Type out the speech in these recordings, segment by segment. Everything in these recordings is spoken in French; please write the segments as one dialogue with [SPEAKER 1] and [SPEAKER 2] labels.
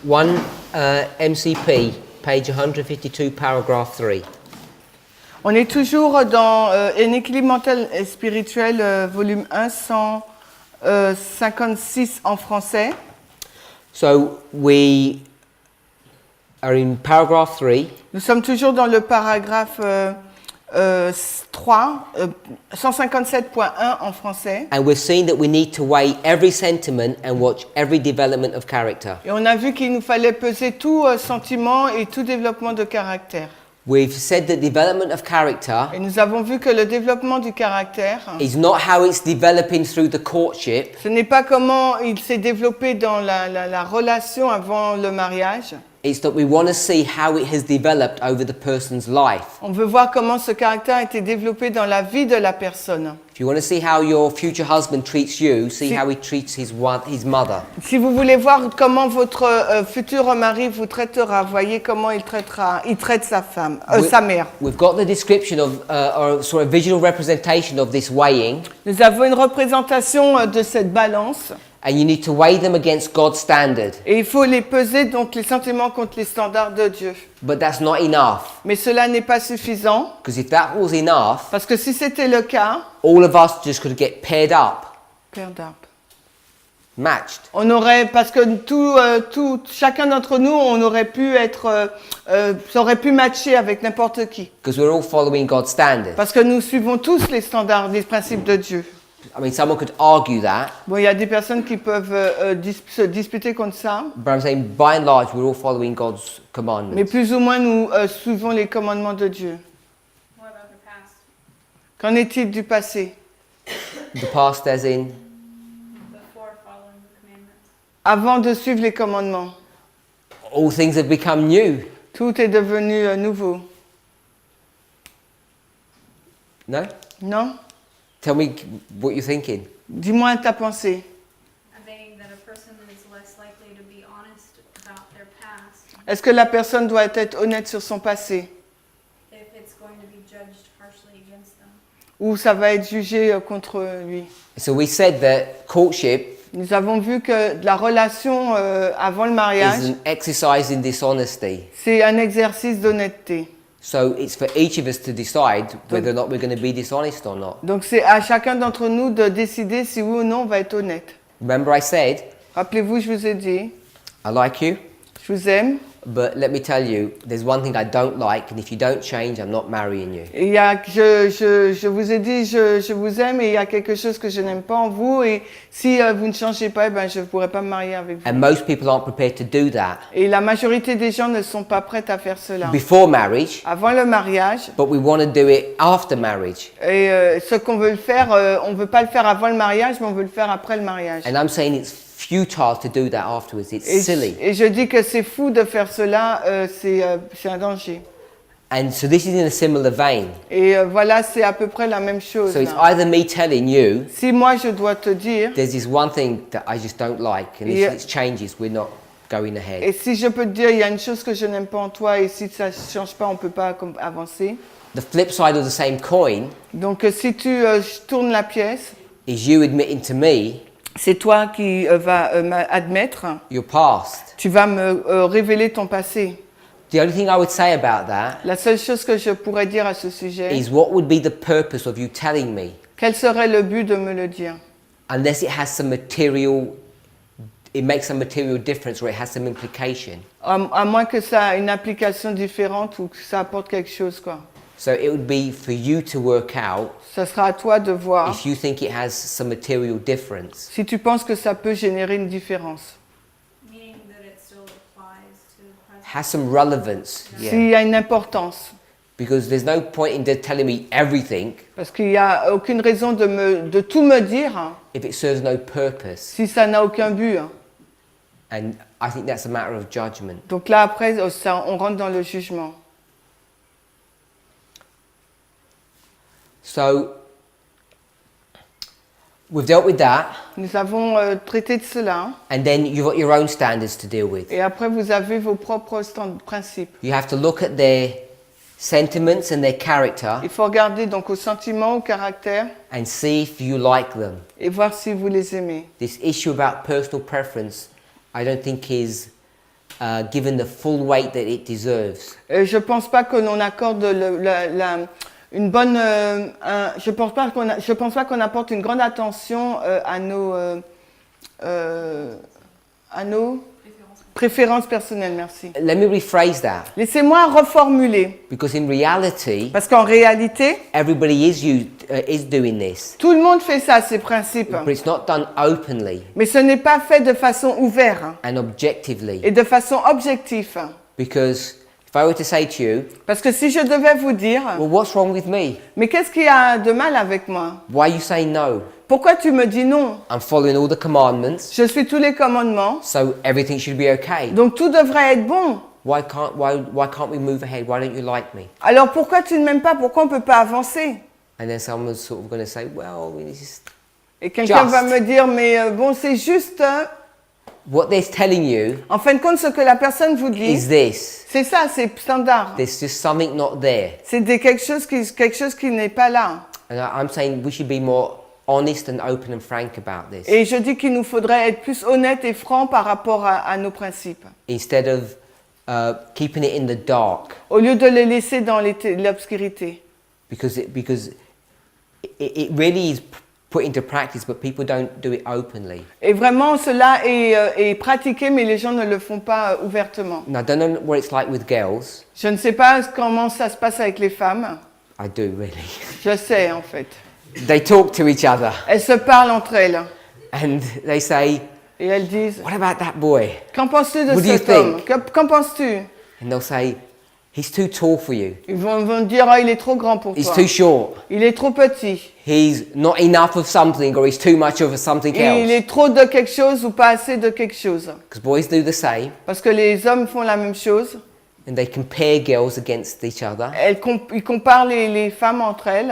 [SPEAKER 1] 1 MCP, page 152, paragraph 3.
[SPEAKER 2] On est toujours dans Un équilibre mental et spirituel, volume 1, 156 en français.
[SPEAKER 1] So we are in paragraph 3.
[SPEAKER 2] Nous sommes toujours dans le paragraphe 3, 157.1 en français.
[SPEAKER 1] And we're seeing that we need to weigh every sentiment and watch every development of character.
[SPEAKER 2] Et on a vu qu'il nous fallait peser tout sentiment et tout développement de caractère.
[SPEAKER 1] We've said that development of character
[SPEAKER 2] Et nous avons vu que le développement du caractère,
[SPEAKER 1] is not how it's developing through the courtship.
[SPEAKER 2] ce n'est pas comment il s'est développé dans la relation avant le mariage.
[SPEAKER 1] It's that we want to see how it has developed over the person's life.
[SPEAKER 2] On veut voir comment ce caractère a été développé dans la vie de la personne.
[SPEAKER 1] If you want to see how your future husband treats you, see
[SPEAKER 2] Si-
[SPEAKER 1] how he treats his mother.
[SPEAKER 2] Si vous voulez voir comment votre futur mari vous traitera, voyez comment il traite sa femme, sa mère.
[SPEAKER 1] We've got the description of, or sort of visual representation of this weighing,
[SPEAKER 2] Nous avons une représentation de cette balance
[SPEAKER 1] and you need to weigh them against God's standard.
[SPEAKER 2] et il faut les peser, donc les sentiments contre les standards de Dieu.
[SPEAKER 1] But that's not enough,
[SPEAKER 2] Mais cela n'est pas suffisant
[SPEAKER 1] because if that was enough,
[SPEAKER 2] parce que si c'était le cas,
[SPEAKER 1] all of us just could get paired up, matched.
[SPEAKER 2] on aurait, parce que chacun d'entre nous, on aurait pu ça aurait pu matcher avec n'importe qui.
[SPEAKER 1] Because we're all following God's standard.
[SPEAKER 2] Parce que nous suivons tous les standards, les principes de Dieu.
[SPEAKER 1] I mean, someone could argue that,
[SPEAKER 2] Bon, il y a des personnes qui peuvent se disputer contre ça,
[SPEAKER 1] but I'm saying by and large, we're all following God's
[SPEAKER 2] mais
[SPEAKER 1] commandments.
[SPEAKER 2] plus ou moins nous suivons les commandements de Dieu.
[SPEAKER 3] What about the past?
[SPEAKER 2] Qu'en est-il du passé?
[SPEAKER 1] The past as in,
[SPEAKER 3] Before following the commandments?
[SPEAKER 2] Avant de suivre les commandements,
[SPEAKER 1] all things have become new.
[SPEAKER 2] tout est devenu nouveau.
[SPEAKER 1] No?
[SPEAKER 2] Non?
[SPEAKER 1] Tell me what you're thinking.
[SPEAKER 2] Dis-moi ta pensée.
[SPEAKER 3] I'm thinking that a person is less likely to be honest about their past
[SPEAKER 2] Est-ce que la personne doit être honnête sur son passé?
[SPEAKER 3] if it's going to be judged harshly against them.
[SPEAKER 2] Ou ça va être jugé contre lui?
[SPEAKER 1] So we said that courtship
[SPEAKER 2] Nous avons vu que la relation avant le
[SPEAKER 1] is
[SPEAKER 2] mariage,
[SPEAKER 1] an exercise in dishonesty.
[SPEAKER 2] c'est un exercice d'honnêteté.
[SPEAKER 1] So it's for each of us to decide whether or not we're going to be dishonest or not.
[SPEAKER 2] Donc c'est à chacun d'entre nous de décider si oui ou non on va être honnête.
[SPEAKER 1] Remember I said,
[SPEAKER 2] Rappelez-vous, je vous ai dit,
[SPEAKER 1] I like you,
[SPEAKER 2] je vous aime.
[SPEAKER 1] but let me tell you, there's one thing I don't like, and if you don't change, I'm not marrying you.
[SPEAKER 2] Et il y a, je vous ai dit, je vous aime et il y a quelque chose que je n'aime pas en vous et si vous ne changez pas, ben, je ne pourrai pas me marier avec vous.
[SPEAKER 1] And most people aren't prepared to do that
[SPEAKER 2] Et la majorité des gens ne sont pas prêts à faire cela.
[SPEAKER 1] before marriage,
[SPEAKER 2] Avant le mariage,
[SPEAKER 1] but we want to do it after marriage.
[SPEAKER 2] et ce qu'on veut le faire, on ne veut pas le faire avant le mariage, mais on veut le faire après le mariage.
[SPEAKER 1] And I'm saying it's futile to do that afterwards. It's silly.
[SPEAKER 2] Et je dis que c'est fou de faire cela, c'est un danger.
[SPEAKER 1] And so this is in a similar vein.
[SPEAKER 2] Et voilà, c'est à peu près la même chose.
[SPEAKER 1] So it's
[SPEAKER 2] là.
[SPEAKER 1] either me telling you,
[SPEAKER 2] Si moi je dois te dire,
[SPEAKER 1] there's this one thing that I just don't like, and
[SPEAKER 2] Yeah.
[SPEAKER 1] if it changes, we're not going
[SPEAKER 2] et
[SPEAKER 1] ahead.
[SPEAKER 2] si je peux te dire, il y a une chose que je n'aime pas en toi, et si ça ne change pas, on ne peut pas avancer.
[SPEAKER 1] The flip side of the same coin
[SPEAKER 2] Donc si tu tournes la pièce,
[SPEAKER 1] is you admitting to me
[SPEAKER 2] c'est toi qui vas admettre,
[SPEAKER 1] your past.
[SPEAKER 2] tu vas me révéler ton passé.
[SPEAKER 1] The only thing I would say about that
[SPEAKER 2] La seule chose que je pourrais dire à ce sujet,
[SPEAKER 1] is what would be the purpose of you telling me,
[SPEAKER 2] quel serait le but de me le dire?
[SPEAKER 1] unless it has some material, it makes some material difference or it has some implication.
[SPEAKER 2] À moins que ça ait une application différente ou que ça apporte quelque chose, quoi.
[SPEAKER 1] So it would be for you to work out
[SPEAKER 2] Ça sera à toi de voir
[SPEAKER 1] if you think it has some material difference.
[SPEAKER 2] si tu penses que ça peut générer une différence.
[SPEAKER 3] Meaning that it still applies to the present.
[SPEAKER 1] Has some relevance,
[SPEAKER 2] S'il y a une importance.
[SPEAKER 1] because there's no point in just telling me everything
[SPEAKER 2] Parce qu'il n'y a aucune raison de tout me dire hein,
[SPEAKER 1] if it serves no purpose.
[SPEAKER 2] si ça n'a aucun but. Hein.
[SPEAKER 1] And I think that's a matter of judgment.
[SPEAKER 2] Donc là, après, on rentre dans le jugement.
[SPEAKER 1] So we've dealt with that,
[SPEAKER 2] Nous avons traité de cela.
[SPEAKER 1] and then you've got your own standards to deal with.
[SPEAKER 2] Et après, vous avez vos propres principes.
[SPEAKER 1] You have to look at their sentiments and their character
[SPEAKER 2] Il faut regarder donc aux sentiments, au caractère
[SPEAKER 1] and see if you like them.
[SPEAKER 2] et voir si vous les aimez.
[SPEAKER 1] This issue about personal preference, I don't think is given the full weight that it deserves.
[SPEAKER 2] Je pense pas que l'on accorde une bonne. Je pense pas qu'on apporte une grande attention à nos préférences personnelles. Merci.
[SPEAKER 1] Let me rephrase that.
[SPEAKER 2] Laissez-moi reformuler.
[SPEAKER 1] Because in reality,
[SPEAKER 2] Parce qu'en réalité,
[SPEAKER 1] everybody is doing this.
[SPEAKER 2] tout le monde fait ça, ces principes.
[SPEAKER 1] But it's not done openly
[SPEAKER 2] Mais ce n'est pas fait de façon ouverte
[SPEAKER 1] and objectively.
[SPEAKER 2] et de façon objective.
[SPEAKER 1] Because if I were to say to you,
[SPEAKER 2] Parce que si je devais vous dire,
[SPEAKER 1] well, what's wrong with me?
[SPEAKER 2] mais qu'est-ce qu'il y a de mal avec moi?
[SPEAKER 1] Why you say no?
[SPEAKER 2] Pourquoi tu me dis non?
[SPEAKER 1] I'm following all the commandments,
[SPEAKER 2] Je suis tous les commandements,
[SPEAKER 1] so everything should be okay.
[SPEAKER 2] donc tout devrait être bon.
[SPEAKER 1] Why can't we move ahead? Why don't you like me?
[SPEAKER 2] Alors pourquoi tu ne m'aimes pas? Pourquoi on ne peut pas avancer?
[SPEAKER 1] And then someone's sort of going to say, well, it's just
[SPEAKER 2] Et quelqu'un
[SPEAKER 1] Just.
[SPEAKER 2] va me dire, mais bon, c'est juste.
[SPEAKER 1] what they're telling you
[SPEAKER 2] En fin de compte, ce que la personne vous
[SPEAKER 1] is
[SPEAKER 2] dit,
[SPEAKER 1] this.
[SPEAKER 2] c'est ça, c'est standard.
[SPEAKER 1] There's just something not there.
[SPEAKER 2] C'est quelque chose qui n'est pas là.
[SPEAKER 1] And I'm saying we should be more honest and open and frank about this.
[SPEAKER 2] Et je dis qu'il nous faudrait être plus honnête et franc par rapport à nos principes.
[SPEAKER 1] Instead of keeping it in the dark.
[SPEAKER 2] Au lieu de les laisser dans l'obscurité.
[SPEAKER 1] Because it really is put into practice, but people don't do it openly.
[SPEAKER 2] Et vraiment, cela est pratiqué, mais les gens ne le font pas ouvertement.
[SPEAKER 1] And I don't know what it's like with girls.
[SPEAKER 2] Je ne sais pas comment ça se passe avec les femmes.
[SPEAKER 1] I do really.
[SPEAKER 2] Je sais, en fait.
[SPEAKER 1] They talk to each other
[SPEAKER 2] Elles se parlent entre elles.
[SPEAKER 1] and they say,
[SPEAKER 2] Et elles disent,
[SPEAKER 1] what about that boy?
[SPEAKER 2] qu'en penses-tu de
[SPEAKER 1] What do you
[SPEAKER 2] cet homme?
[SPEAKER 1] think?
[SPEAKER 2] Qu'en penses-tu?
[SPEAKER 1] And they'll say, he's too tall for you.
[SPEAKER 2] Ils vont dire, oh, il est trop grand pour
[SPEAKER 1] He's
[SPEAKER 2] toi.
[SPEAKER 1] too short.
[SPEAKER 2] Il est trop petit.
[SPEAKER 1] He's not enough of something, or he's too much of something
[SPEAKER 2] Il
[SPEAKER 1] else.
[SPEAKER 2] est trop de quelque chose ou pas assez de quelque chose.
[SPEAKER 1] Because boys do the same,
[SPEAKER 2] Parce que les hommes font la même chose.
[SPEAKER 1] and they compare girls against each other.
[SPEAKER 2] Ils comparent les femmes entre elles.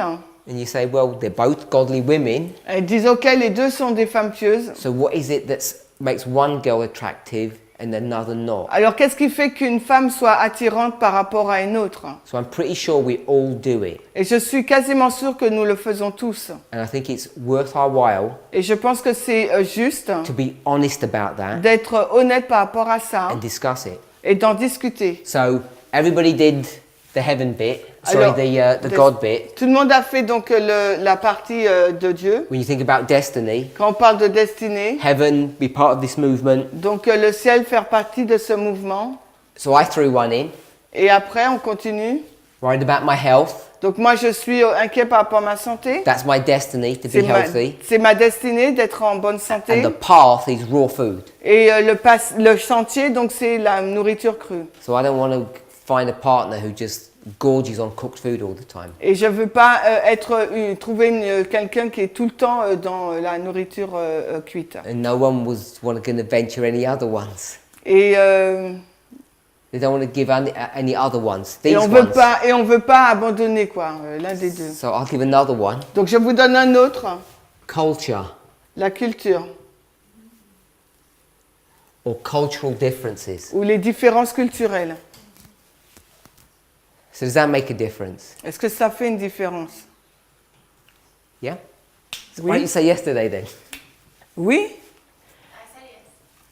[SPEAKER 1] And you say, well, they're both godly women.
[SPEAKER 2] Elles disent, ok, les deux sont des femmes pieuses.
[SPEAKER 1] So what is it that makes one girl attractive and another not?
[SPEAKER 2] Alors, qu'est-ce qui fait qu'une femme soit attirante par rapport à une autre?
[SPEAKER 1] So I'm pretty sure we all do it.
[SPEAKER 2] Et je suis quasiment sûre que nous le faisons tous.
[SPEAKER 1] And I think it's worth our while
[SPEAKER 2] Et je pense que c'est juste
[SPEAKER 1] to be honest about that
[SPEAKER 2] d'être honnête par rapport à ça
[SPEAKER 1] and discuss it.
[SPEAKER 2] et d'en discuter.
[SPEAKER 1] So everybody did the heaven bit,
[SPEAKER 2] Alors,
[SPEAKER 1] the God bit.
[SPEAKER 2] Tout le monde a fait donc la partie de Dieu.
[SPEAKER 1] When you think about destiny,
[SPEAKER 2] Quand on parle de destinée,
[SPEAKER 1] heaven, be part of this movement.
[SPEAKER 2] donc le ciel faire partie de ce mouvement.
[SPEAKER 1] So I threw one in,
[SPEAKER 2] Et après, on continue.
[SPEAKER 1] worried about my health.
[SPEAKER 2] Donc moi, je suis inquiet par rapport à ma santé.
[SPEAKER 1] That's my destiny, to be healthy.
[SPEAKER 2] C'est ma destinée d'être en bonne santé.
[SPEAKER 1] And the path is raw food.
[SPEAKER 2] Et le sentier, donc c'est la nourriture crue.
[SPEAKER 1] So I don't want to find a partner who just gorges on cooked food all the time.
[SPEAKER 2] Et je veux pas trouver quelqu'un qui est tout le temps dans la nourriture cuite.
[SPEAKER 1] And no one was going to venture any other ones.
[SPEAKER 2] Et
[SPEAKER 1] They don't want to give any other ones.
[SPEAKER 2] Et
[SPEAKER 1] These
[SPEAKER 2] on veut pas abandonner quoi, l'un des deux.
[SPEAKER 1] So I'll give another one.
[SPEAKER 2] Donc je vous donne un autre,
[SPEAKER 1] Culture
[SPEAKER 2] la culture
[SPEAKER 1] or cultural differences.
[SPEAKER 2] ou les différences culturelles.
[SPEAKER 1] So does that make a difference?
[SPEAKER 2] Est-ce que ça fait une différence?
[SPEAKER 1] Yeah? So
[SPEAKER 2] Oui.
[SPEAKER 1] why didn't you say yesterday then?
[SPEAKER 2] Oui,
[SPEAKER 3] I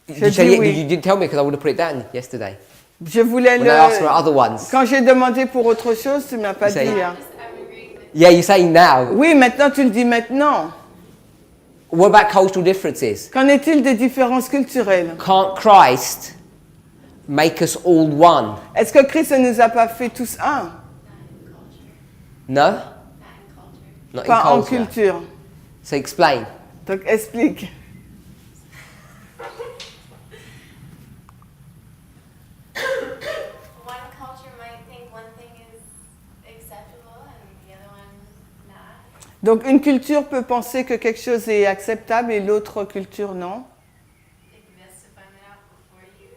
[SPEAKER 3] said yes.
[SPEAKER 2] Je dis oui.
[SPEAKER 1] You didn't tell me because I would have put it down yesterday.
[SPEAKER 2] je voulais
[SPEAKER 1] When I asked for other ones.
[SPEAKER 2] Quand j'ai demandé pour autre chose, tu m'as pas
[SPEAKER 1] You say-
[SPEAKER 2] dit. Hein.
[SPEAKER 3] I'm agreeing with
[SPEAKER 1] Yeah, you're saying now.
[SPEAKER 2] Oui, maintenant tu le dis maintenant.
[SPEAKER 1] What about cultural differences?
[SPEAKER 2] Qu'en est-il des différences culturelles?
[SPEAKER 1] Can't Christ make us all one?
[SPEAKER 2] Est-ce que Christ ne nous a pas fait tous un?
[SPEAKER 1] No?
[SPEAKER 3] not in culture.
[SPEAKER 1] Not
[SPEAKER 2] Pas
[SPEAKER 1] in
[SPEAKER 2] en
[SPEAKER 1] culture.
[SPEAKER 2] culture.
[SPEAKER 1] So explain.
[SPEAKER 2] Donc explique.
[SPEAKER 3] One culture might think one thing is acceptable and the other one not.
[SPEAKER 2] Donc une culture peut penser que quelque chose est acceptable et l'autre culture non.
[SPEAKER 3] It's best to find it out before you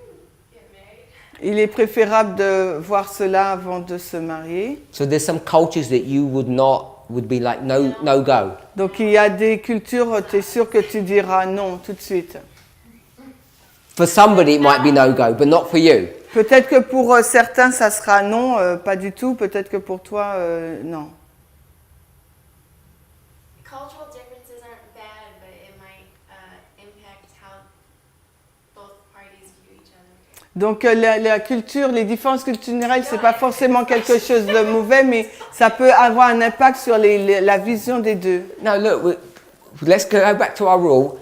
[SPEAKER 3] get married.
[SPEAKER 2] Il est préférable de voir cela avant de se marier.
[SPEAKER 1] So there's some cultures that you would be like no go.
[SPEAKER 2] Donc il y a des cultures, tu es sûr que tu diras non tout de suite.
[SPEAKER 1] For somebody it might be no go, but not for you.
[SPEAKER 2] Peut-être que pour certains ça sera non, pas du tout. Peut-être que pour toi, non.
[SPEAKER 3] Cultural differences aren't bad, but it might impact how both parties view each other.
[SPEAKER 2] Donc la culture, les différences culturelles, c'est pas forcément quelque chose de mauvais, mais ça peut avoir un impact sur la vision des deux.
[SPEAKER 1] No, look, let's go back to our rule.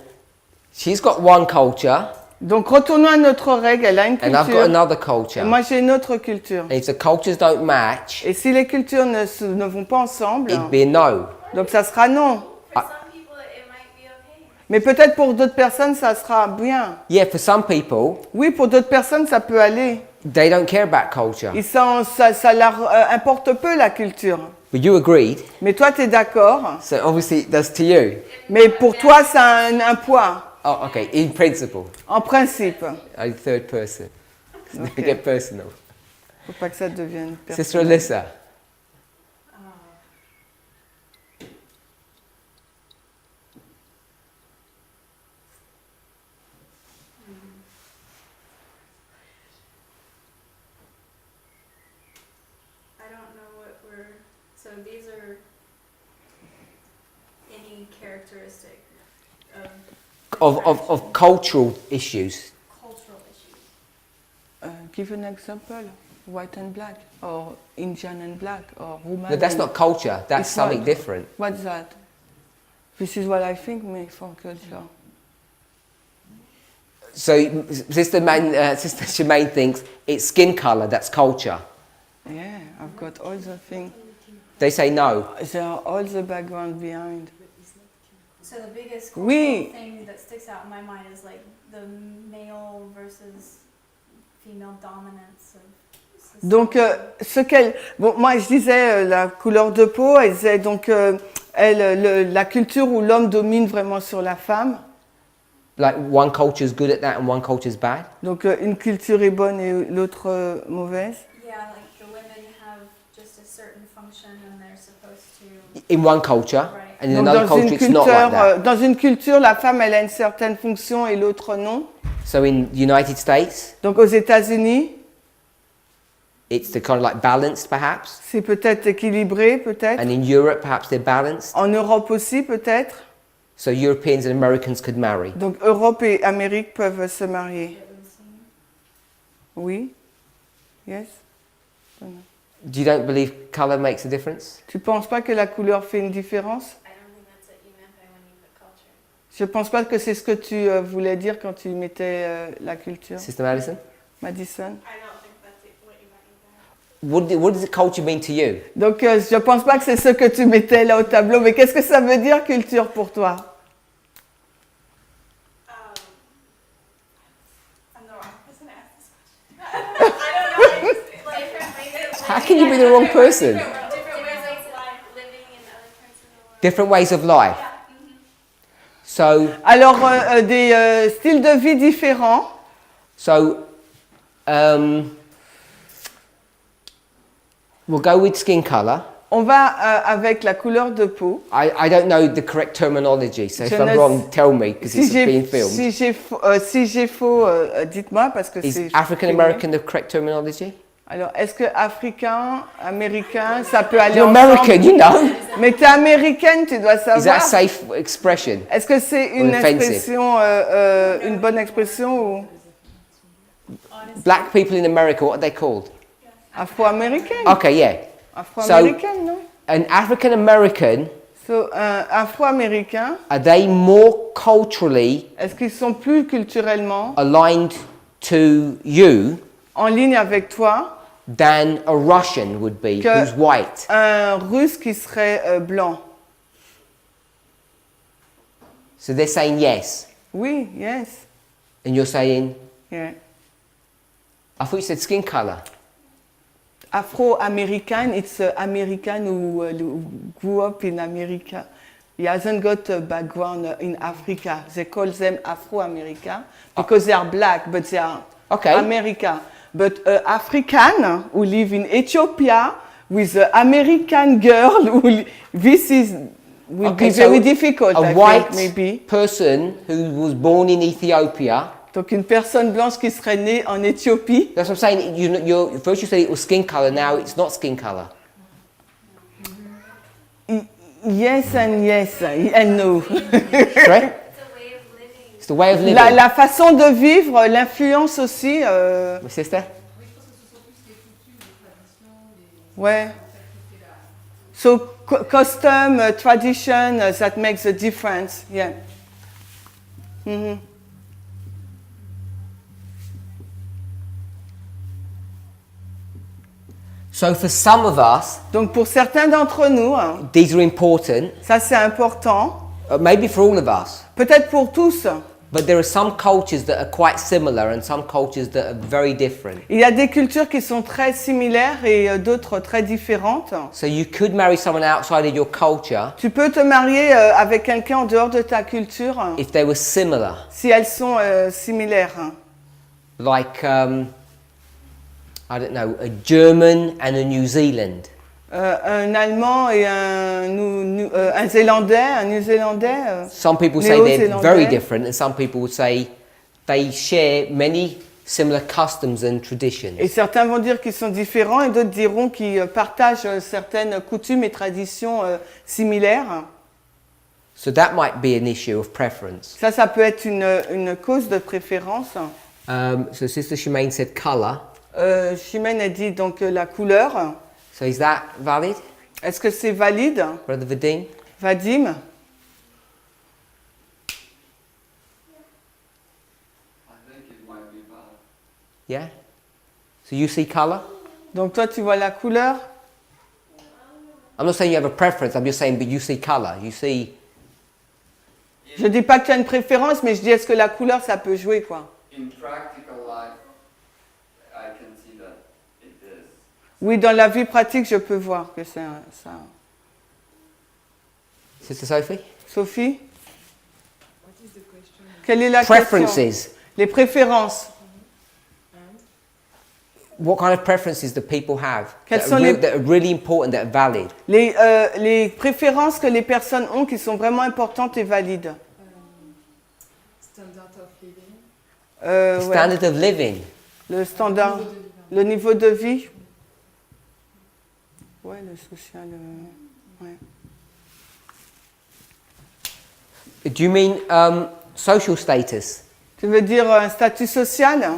[SPEAKER 1] She's got one culture,
[SPEAKER 2] Donc retournons à notre règle, elle a une
[SPEAKER 1] and I've got
[SPEAKER 2] culture,
[SPEAKER 1] another
[SPEAKER 2] et
[SPEAKER 1] culture.
[SPEAKER 2] moi j'ai une autre culture.
[SPEAKER 1] And if the cultures don't match,
[SPEAKER 2] Et si les cultures ne vont pas ensemble,
[SPEAKER 1] it'd be a no.
[SPEAKER 2] donc ça sera non.
[SPEAKER 3] For some people, it might be okay.
[SPEAKER 2] Mais peut-être pour d'autres personnes, ça sera bien.
[SPEAKER 1] Yeah, for some people,
[SPEAKER 2] Oui, pour d'autres personnes, ça peut aller.
[SPEAKER 1] they don't care about culture.
[SPEAKER 2] Ça leur importe peu la culture.
[SPEAKER 1] But you agreed,
[SPEAKER 2] Mais toi, tu es d'accord.
[SPEAKER 1] so obviously it does to you.
[SPEAKER 2] Mais pour toi, ça a un poids,
[SPEAKER 1] Oh, okay, in principle.
[SPEAKER 2] en principe.
[SPEAKER 1] Third person.
[SPEAKER 2] Okay.
[SPEAKER 1] Get personal.
[SPEAKER 2] Faut pas que ça devienne
[SPEAKER 1] Sister
[SPEAKER 2] personnel.
[SPEAKER 1] Alyssa.
[SPEAKER 3] I don't know what we're. So these are any characteristic
[SPEAKER 1] Of cultural issues.
[SPEAKER 3] cultural issues.
[SPEAKER 2] Give an example. White and black, or Indian and black, or woman.
[SPEAKER 1] No, that's
[SPEAKER 2] and-
[SPEAKER 1] not culture. That's
[SPEAKER 2] It's
[SPEAKER 1] something
[SPEAKER 2] what?
[SPEAKER 1] different.
[SPEAKER 2] What's that? This is what I think for culture.
[SPEAKER 1] So Sister Shemaine thinks it's skin color. That's culture.
[SPEAKER 2] Yeah, I've got all the things.
[SPEAKER 1] They say no.
[SPEAKER 2] There are all the background behind.
[SPEAKER 3] So the biggest cultural
[SPEAKER 2] Oui.
[SPEAKER 3] thing that sticks out in my mind is like the male versus female dominance of society.
[SPEAKER 2] Donc, bon, moi je disais la couleur de peau, elle disait donc la culture où l'homme domine vraiment sur la femme.
[SPEAKER 1] Like one culture is good at that and one culture is bad.
[SPEAKER 2] Donc une culture est bonne et l'autre mauvaise.
[SPEAKER 3] Yeah, like the women have just a certain function and they're supposed to.
[SPEAKER 1] In one culture,
[SPEAKER 3] Right.
[SPEAKER 1] and in
[SPEAKER 2] Donc
[SPEAKER 1] another culture it's not like that.
[SPEAKER 2] dans une culture, la femme elle a une certaine fonction et l'autre non.
[SPEAKER 1] So in the United States,
[SPEAKER 2] Donc aux États-Unis,
[SPEAKER 1] it's the kind of like balanced perhaps,
[SPEAKER 2] c'est peut-être équilibré, peut-être.
[SPEAKER 1] and in Europe perhaps they're balanced.
[SPEAKER 2] En Europe aussi, peut-être.
[SPEAKER 1] So Europeans and Americans could marry.
[SPEAKER 2] Donc Europe et Amérique peuvent se marier. Oui. Yes.
[SPEAKER 1] You don't believe color makes a difference?
[SPEAKER 2] Tu penses pas que la couleur fait une différence?
[SPEAKER 3] I don't think that's what you meant by when you put culture.
[SPEAKER 2] Je pense pas que c'est ce que tu voulais dire quand tu mettais la culture.
[SPEAKER 1] Sister Madison?
[SPEAKER 2] Madison.
[SPEAKER 3] I don't think that's what you meant either.
[SPEAKER 1] What does culture mean to you?
[SPEAKER 2] Donc je pense pas que c'est ce que tu mettais là au tableau, mais qu'est-ce que ça veut dire culture pour toi?
[SPEAKER 3] I'm the wrong person to ask this question. I don't know. I just, like, different ways of
[SPEAKER 1] How can you be the wrong person?
[SPEAKER 3] different ways of life, living in other parts of the world.
[SPEAKER 1] Different ways of life. So,
[SPEAKER 2] Alors des styles de vie différents.
[SPEAKER 1] so we'll go with skin color.
[SPEAKER 2] On va avec la couleur de peau.
[SPEAKER 1] I don't know the correct terminology, so if
[SPEAKER 2] Je
[SPEAKER 1] I'm
[SPEAKER 2] ne-
[SPEAKER 1] wrong, tell me because
[SPEAKER 2] Si
[SPEAKER 1] it's being
[SPEAKER 2] j'ai
[SPEAKER 1] filmed.
[SPEAKER 2] si j'ai faux, dites-moi parce que
[SPEAKER 1] Is
[SPEAKER 2] c'est.
[SPEAKER 1] African American the correct terminology?
[SPEAKER 2] Alors, est-ce que africain, américain, ça peut aller
[SPEAKER 1] You're
[SPEAKER 2] ensemble?
[SPEAKER 1] American, you know.
[SPEAKER 2] Mais tu es américaine, tu dois
[SPEAKER 1] Is that a
[SPEAKER 2] savoir.
[SPEAKER 1] safe expression?
[SPEAKER 2] Est-ce que c'est une
[SPEAKER 1] offensive?
[SPEAKER 2] expression, une bonne expression ou
[SPEAKER 1] Black people in America, what are they called?
[SPEAKER 2] afro-américaine?
[SPEAKER 1] Okay, yeah.
[SPEAKER 2] Afro-américaine, non?
[SPEAKER 1] An African American,
[SPEAKER 2] So, afro-américain,
[SPEAKER 1] are they more culturally
[SPEAKER 2] est-ce qu'ils sont plus culturellement
[SPEAKER 1] aligned to you
[SPEAKER 2] en ligne avec toi
[SPEAKER 1] than a Russian would be,
[SPEAKER 2] Que-
[SPEAKER 1] who's white?
[SPEAKER 2] un russe qui serait blanc?
[SPEAKER 1] So they're saying yes,
[SPEAKER 2] Oui, yes.
[SPEAKER 1] and you're saying,
[SPEAKER 2] Yeah.
[SPEAKER 1] I thought you said skin color.
[SPEAKER 2] Afro-American, it's American who grew up in America. He hasn't got a background in Africa. They call them Afro-American because they are black, but they are
[SPEAKER 1] Okay.
[SPEAKER 2] America. But African who live in Ethiopia with an American girl, this will be
[SPEAKER 1] so
[SPEAKER 2] very difficult,
[SPEAKER 1] a
[SPEAKER 2] I
[SPEAKER 1] white
[SPEAKER 2] think, maybe.
[SPEAKER 1] person who was born in Ethiopia.
[SPEAKER 2] Donc une personne blanche qui serait née en Éthiopie.
[SPEAKER 1] That's what I'm saying. First you said it was skin color. Now it's not skin color.
[SPEAKER 2] Yes and yes and no.
[SPEAKER 1] Correct?
[SPEAKER 3] It's a way of living.
[SPEAKER 1] It's the way of living.
[SPEAKER 2] La façon de vivre, l'influence aussi.
[SPEAKER 1] My sister?
[SPEAKER 2] Ouais. So custom, tradition, that makes a difference. Yeah. Mhm.
[SPEAKER 1] So for some of us,
[SPEAKER 2] Donc pour certains d'entre nous, hein,
[SPEAKER 1] these are important.
[SPEAKER 2] ça c'est important.
[SPEAKER 1] Maybe for all of us.
[SPEAKER 2] Peut-être pour tous.
[SPEAKER 1] But there are some cultures that are quite similar and some cultures that are very different.
[SPEAKER 2] Il y a des cultures qui sont très similaires et d'autres très différentes.
[SPEAKER 1] So you could marry someone outside of your culture
[SPEAKER 2] Tu peux te marier avec quelqu'un en dehors de ta culture
[SPEAKER 1] if they were similar.
[SPEAKER 2] si elles sont similaires.
[SPEAKER 1] Like, I don't know, a German and a New Zealand.
[SPEAKER 2] Un Allemand et un Zélandais, un New-Zélandais.
[SPEAKER 1] Some people say they're
[SPEAKER 2] Néo-Zélandais.
[SPEAKER 1] very different and some people would say they share many similar customs and traditions.
[SPEAKER 2] Et certains vont dire qu'ils sont différents et d'autres diront qu'ils partagent certaines coutumes et traditions similaires.
[SPEAKER 1] So that might be an issue of preference.
[SPEAKER 2] Ça peut être une cause de préférence.
[SPEAKER 1] So Sister Shemaine said colour.
[SPEAKER 2] Chimène a dit donc la couleur.
[SPEAKER 1] So is that valid,
[SPEAKER 2] Est-ce que c'est valide,
[SPEAKER 1] Brother Vadim?
[SPEAKER 2] Vadim?
[SPEAKER 4] I think it might be valid.
[SPEAKER 1] Yeah? So you see colour?
[SPEAKER 2] Donc toi tu vois la couleur?
[SPEAKER 1] I'm not saying you have a preference, I'm just saying but you see colour. You see...
[SPEAKER 2] Je dis pas que tu as une préférence, mais je dis est-ce que la couleur ça peut jouer quoi?
[SPEAKER 4] In practical life, I can see that it is.
[SPEAKER 2] Oui, dans la vie pratique, je peux voir que c'est ça.
[SPEAKER 1] Sister Sophie?
[SPEAKER 2] Sophie? Quelle est la question?
[SPEAKER 1] Preferences.
[SPEAKER 2] Les préférences.
[SPEAKER 1] What kind of preferences do people have
[SPEAKER 2] Quelles
[SPEAKER 1] that
[SPEAKER 2] sont
[SPEAKER 1] that are really important, that are valid?
[SPEAKER 2] Les préférences que les personnes ont qui sont vraiment importantes et valides.
[SPEAKER 5] Standard of living.
[SPEAKER 1] The
[SPEAKER 2] Ouais.
[SPEAKER 1] standard of living.
[SPEAKER 2] Le standard, le niveau de vie. Ouais, le social. Ouais.
[SPEAKER 1] Do you mean social status?
[SPEAKER 2] Tu veux dire un statut social?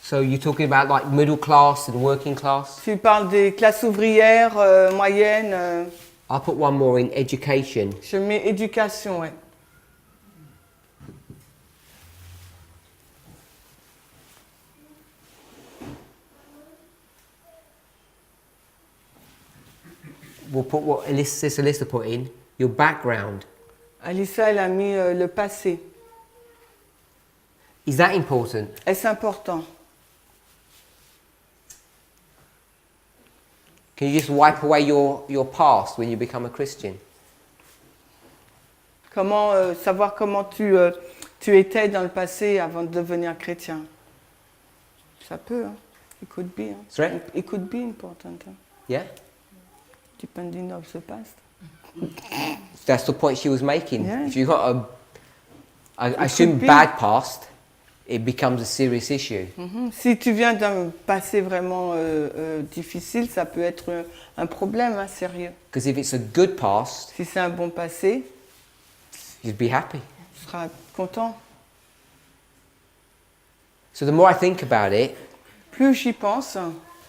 [SPEAKER 1] So you're talking about like middle class and working class?
[SPEAKER 2] Tu parles des classes ouvrières, moyennes.
[SPEAKER 1] I'll put one more in education.
[SPEAKER 2] Je mets éducation, ouais.
[SPEAKER 1] We'll put what Sister Lista put in, your background.
[SPEAKER 2] Alissa, elle a mis le passé.
[SPEAKER 1] Is that important?
[SPEAKER 2] Est-ce important?
[SPEAKER 1] Can you just wipe away your past when you become a Christian?
[SPEAKER 2] Comment savoir comment tu étais dans le passé avant de devenir chrétien? Ça peut, hein? It could be. Hein?
[SPEAKER 1] That's right.
[SPEAKER 2] It could be important. Hein?
[SPEAKER 1] Yeah?
[SPEAKER 2] Depending of the past.
[SPEAKER 1] That's the point she was making.
[SPEAKER 2] Yeah.
[SPEAKER 1] If you've got I assume
[SPEAKER 2] could be.
[SPEAKER 1] bad past, it becomes a serious issue.
[SPEAKER 2] Si tu viens d'un passé vraiment difficile, ça peut être un problème hein, sérieux.
[SPEAKER 1] Because if it's a good past,
[SPEAKER 2] Si c'est un bon passé,
[SPEAKER 1] you'd be happy.
[SPEAKER 2] tu seras content.
[SPEAKER 1] So the more I think about it,
[SPEAKER 2] Plus j'y pense,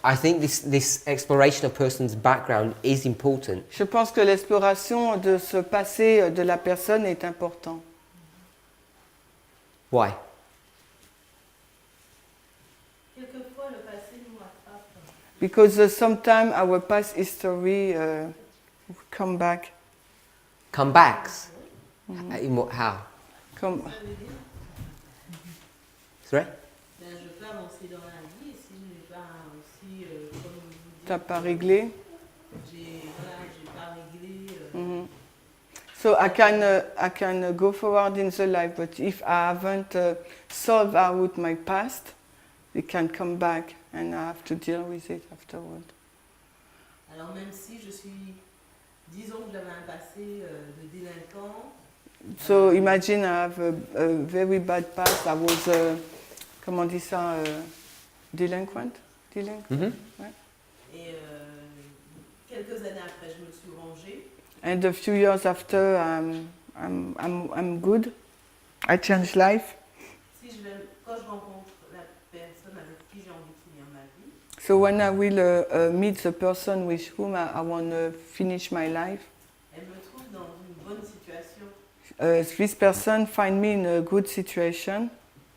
[SPEAKER 1] I think this exploration of a person's background is important.
[SPEAKER 2] je pense que l'exploration de ce passé de la personne est important.
[SPEAKER 1] Why?
[SPEAKER 3] Quelquefois, le passé nous rattrape.
[SPEAKER 2] Because sometimes our past history come back.
[SPEAKER 1] Comebacks? In what, how?
[SPEAKER 2] Comme,
[SPEAKER 1] Sorry?
[SPEAKER 5] Ben, je pars aussi dans la vie, et si je n'ai pas aussi, comme vous
[SPEAKER 2] t'as
[SPEAKER 5] dites,
[SPEAKER 2] pas réglé.
[SPEAKER 5] j'ai pas réglé.
[SPEAKER 2] So I can go forward in the life, but if I haven't solved out my past, it can come back and I have to deal with it afterward.
[SPEAKER 5] Alors même si je suis, disons que j'avais un passé de délinquant,
[SPEAKER 2] So imagine I have a very bad past. I was, comment on dit ça, delinquent?
[SPEAKER 1] Mm-hmm.
[SPEAKER 5] et quelques années après je me suis rangée,
[SPEAKER 2] And a few years after, I'm good. I change life.
[SPEAKER 5] Quand je rencontre la personne avec qui j'ai envie de finir ma vie,
[SPEAKER 2] So when I will meet the person with whom I want to finish my life,
[SPEAKER 5] elle me trouve dans une bonne situation.
[SPEAKER 2] This person find me in a good situation.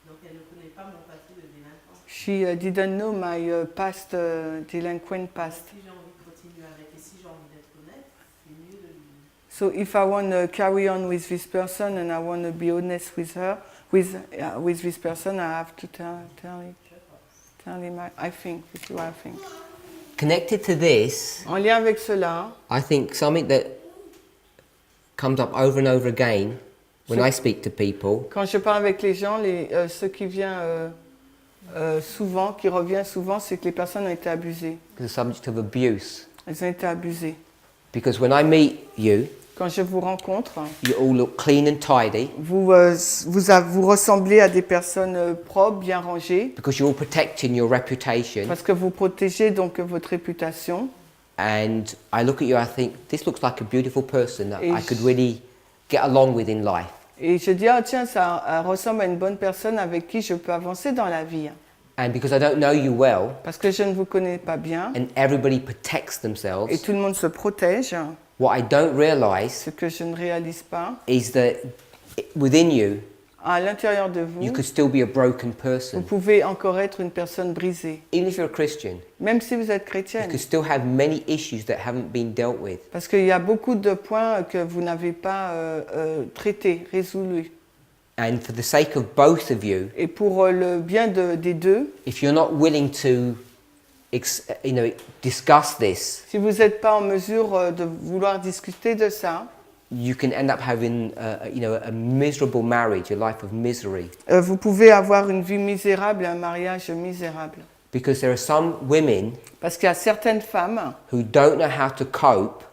[SPEAKER 5] Donc elle ne connaît pas mon passé de délinquant.
[SPEAKER 2] She didn't know my past delinquent past.
[SPEAKER 5] Si j'ai envie de continuer avec et si j'ai envie d'être honnête, c'est mieux de lui.
[SPEAKER 2] So if I want to carry on with this person and I want to be honest with her, with this person, I have to tell him. I think this is what I think.
[SPEAKER 1] Connected to this,
[SPEAKER 2] En lien avec cela,
[SPEAKER 1] I think something that comes up over and over again when I speak to people
[SPEAKER 2] quand je parle avec les gens, ce qui vient souvent, qui revient souvent, c'est que les personnes ont été abusées.
[SPEAKER 1] is the subject of abuse.
[SPEAKER 2] Elles ont été abusées.
[SPEAKER 1] Because when I meet you,
[SPEAKER 2] Quand je vous rencontre,
[SPEAKER 1] you all look clean and tidy
[SPEAKER 2] vous ressemblez à des personnes propres, bien rangées,
[SPEAKER 1] because you're all protecting your reputation.
[SPEAKER 2] parce que vous protégez donc votre réputation.
[SPEAKER 1] And I look at you, I think, this looks like a beautiful person that
[SPEAKER 2] Et
[SPEAKER 1] I could really get along with in life.
[SPEAKER 2] Et je dis, ah tiens, ça ressemble à une bonne personne avec qui je peux avancer dans la vie.
[SPEAKER 1] And because I don't know you well,
[SPEAKER 2] Parce que je ne vous connais pas bien,
[SPEAKER 1] and everybody protects
[SPEAKER 2] et
[SPEAKER 1] themselves,
[SPEAKER 2] tout le monde se protège,
[SPEAKER 1] what I don't realize
[SPEAKER 2] ce que je ne réalise pas,
[SPEAKER 1] is that within you,
[SPEAKER 2] à l'intérieur de
[SPEAKER 1] you
[SPEAKER 2] vous,
[SPEAKER 1] could still be a broken
[SPEAKER 2] vous
[SPEAKER 1] person.
[SPEAKER 2] pouvez encore être une personne brisée.
[SPEAKER 1] Even if you're a Christian,
[SPEAKER 2] Même si vous êtes
[SPEAKER 1] you
[SPEAKER 2] chrétienne.
[SPEAKER 1] could still have many issues that haven't been dealt with.
[SPEAKER 2] Parce qu'il y a beaucoup de points que vous n'avez pas traités, résolus.
[SPEAKER 1] And for the sake of both of you,
[SPEAKER 2] Et pour le bien des deux,
[SPEAKER 1] if you're not willing to discuss this,
[SPEAKER 2] si vous n'êtes pas en mesure de vouloir discuter de ça,
[SPEAKER 1] you can end up having a miserable marriage, a life of misery.
[SPEAKER 2] vous pouvez avoir une vie misérable et un mariage misérable.
[SPEAKER 1] Because there are some women
[SPEAKER 2] Parce qu'il y a certaines femmes,
[SPEAKER 1] who don't know how to cope,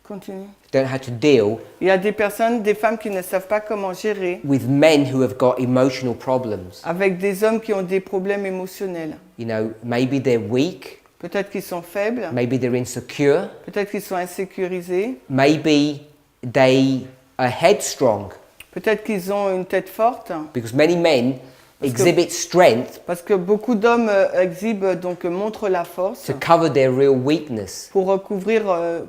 [SPEAKER 2] continue.
[SPEAKER 1] don't know how to deal
[SPEAKER 2] Il y a des personnes, des femmes qui ne savent pas comment gérer
[SPEAKER 1] with men who have got emotional problems.
[SPEAKER 2] avec des hommes qui ont des problèmes émotionnels.
[SPEAKER 1] You know, maybe they're weak,
[SPEAKER 2] Peut-être qu'ils sont faibles,
[SPEAKER 1] maybe they're insecure,
[SPEAKER 2] peut-être qu'ils sont insécurisés,
[SPEAKER 1] maybe they are headstrong.
[SPEAKER 2] peut-être qu'ils ont une tête forte,
[SPEAKER 1] Because many men
[SPEAKER 2] Parce que-
[SPEAKER 1] exhibit strength
[SPEAKER 2] parce que beaucoup d'hommes montrent la force
[SPEAKER 1] to cover their real weakness.
[SPEAKER 2] pour recouvrir,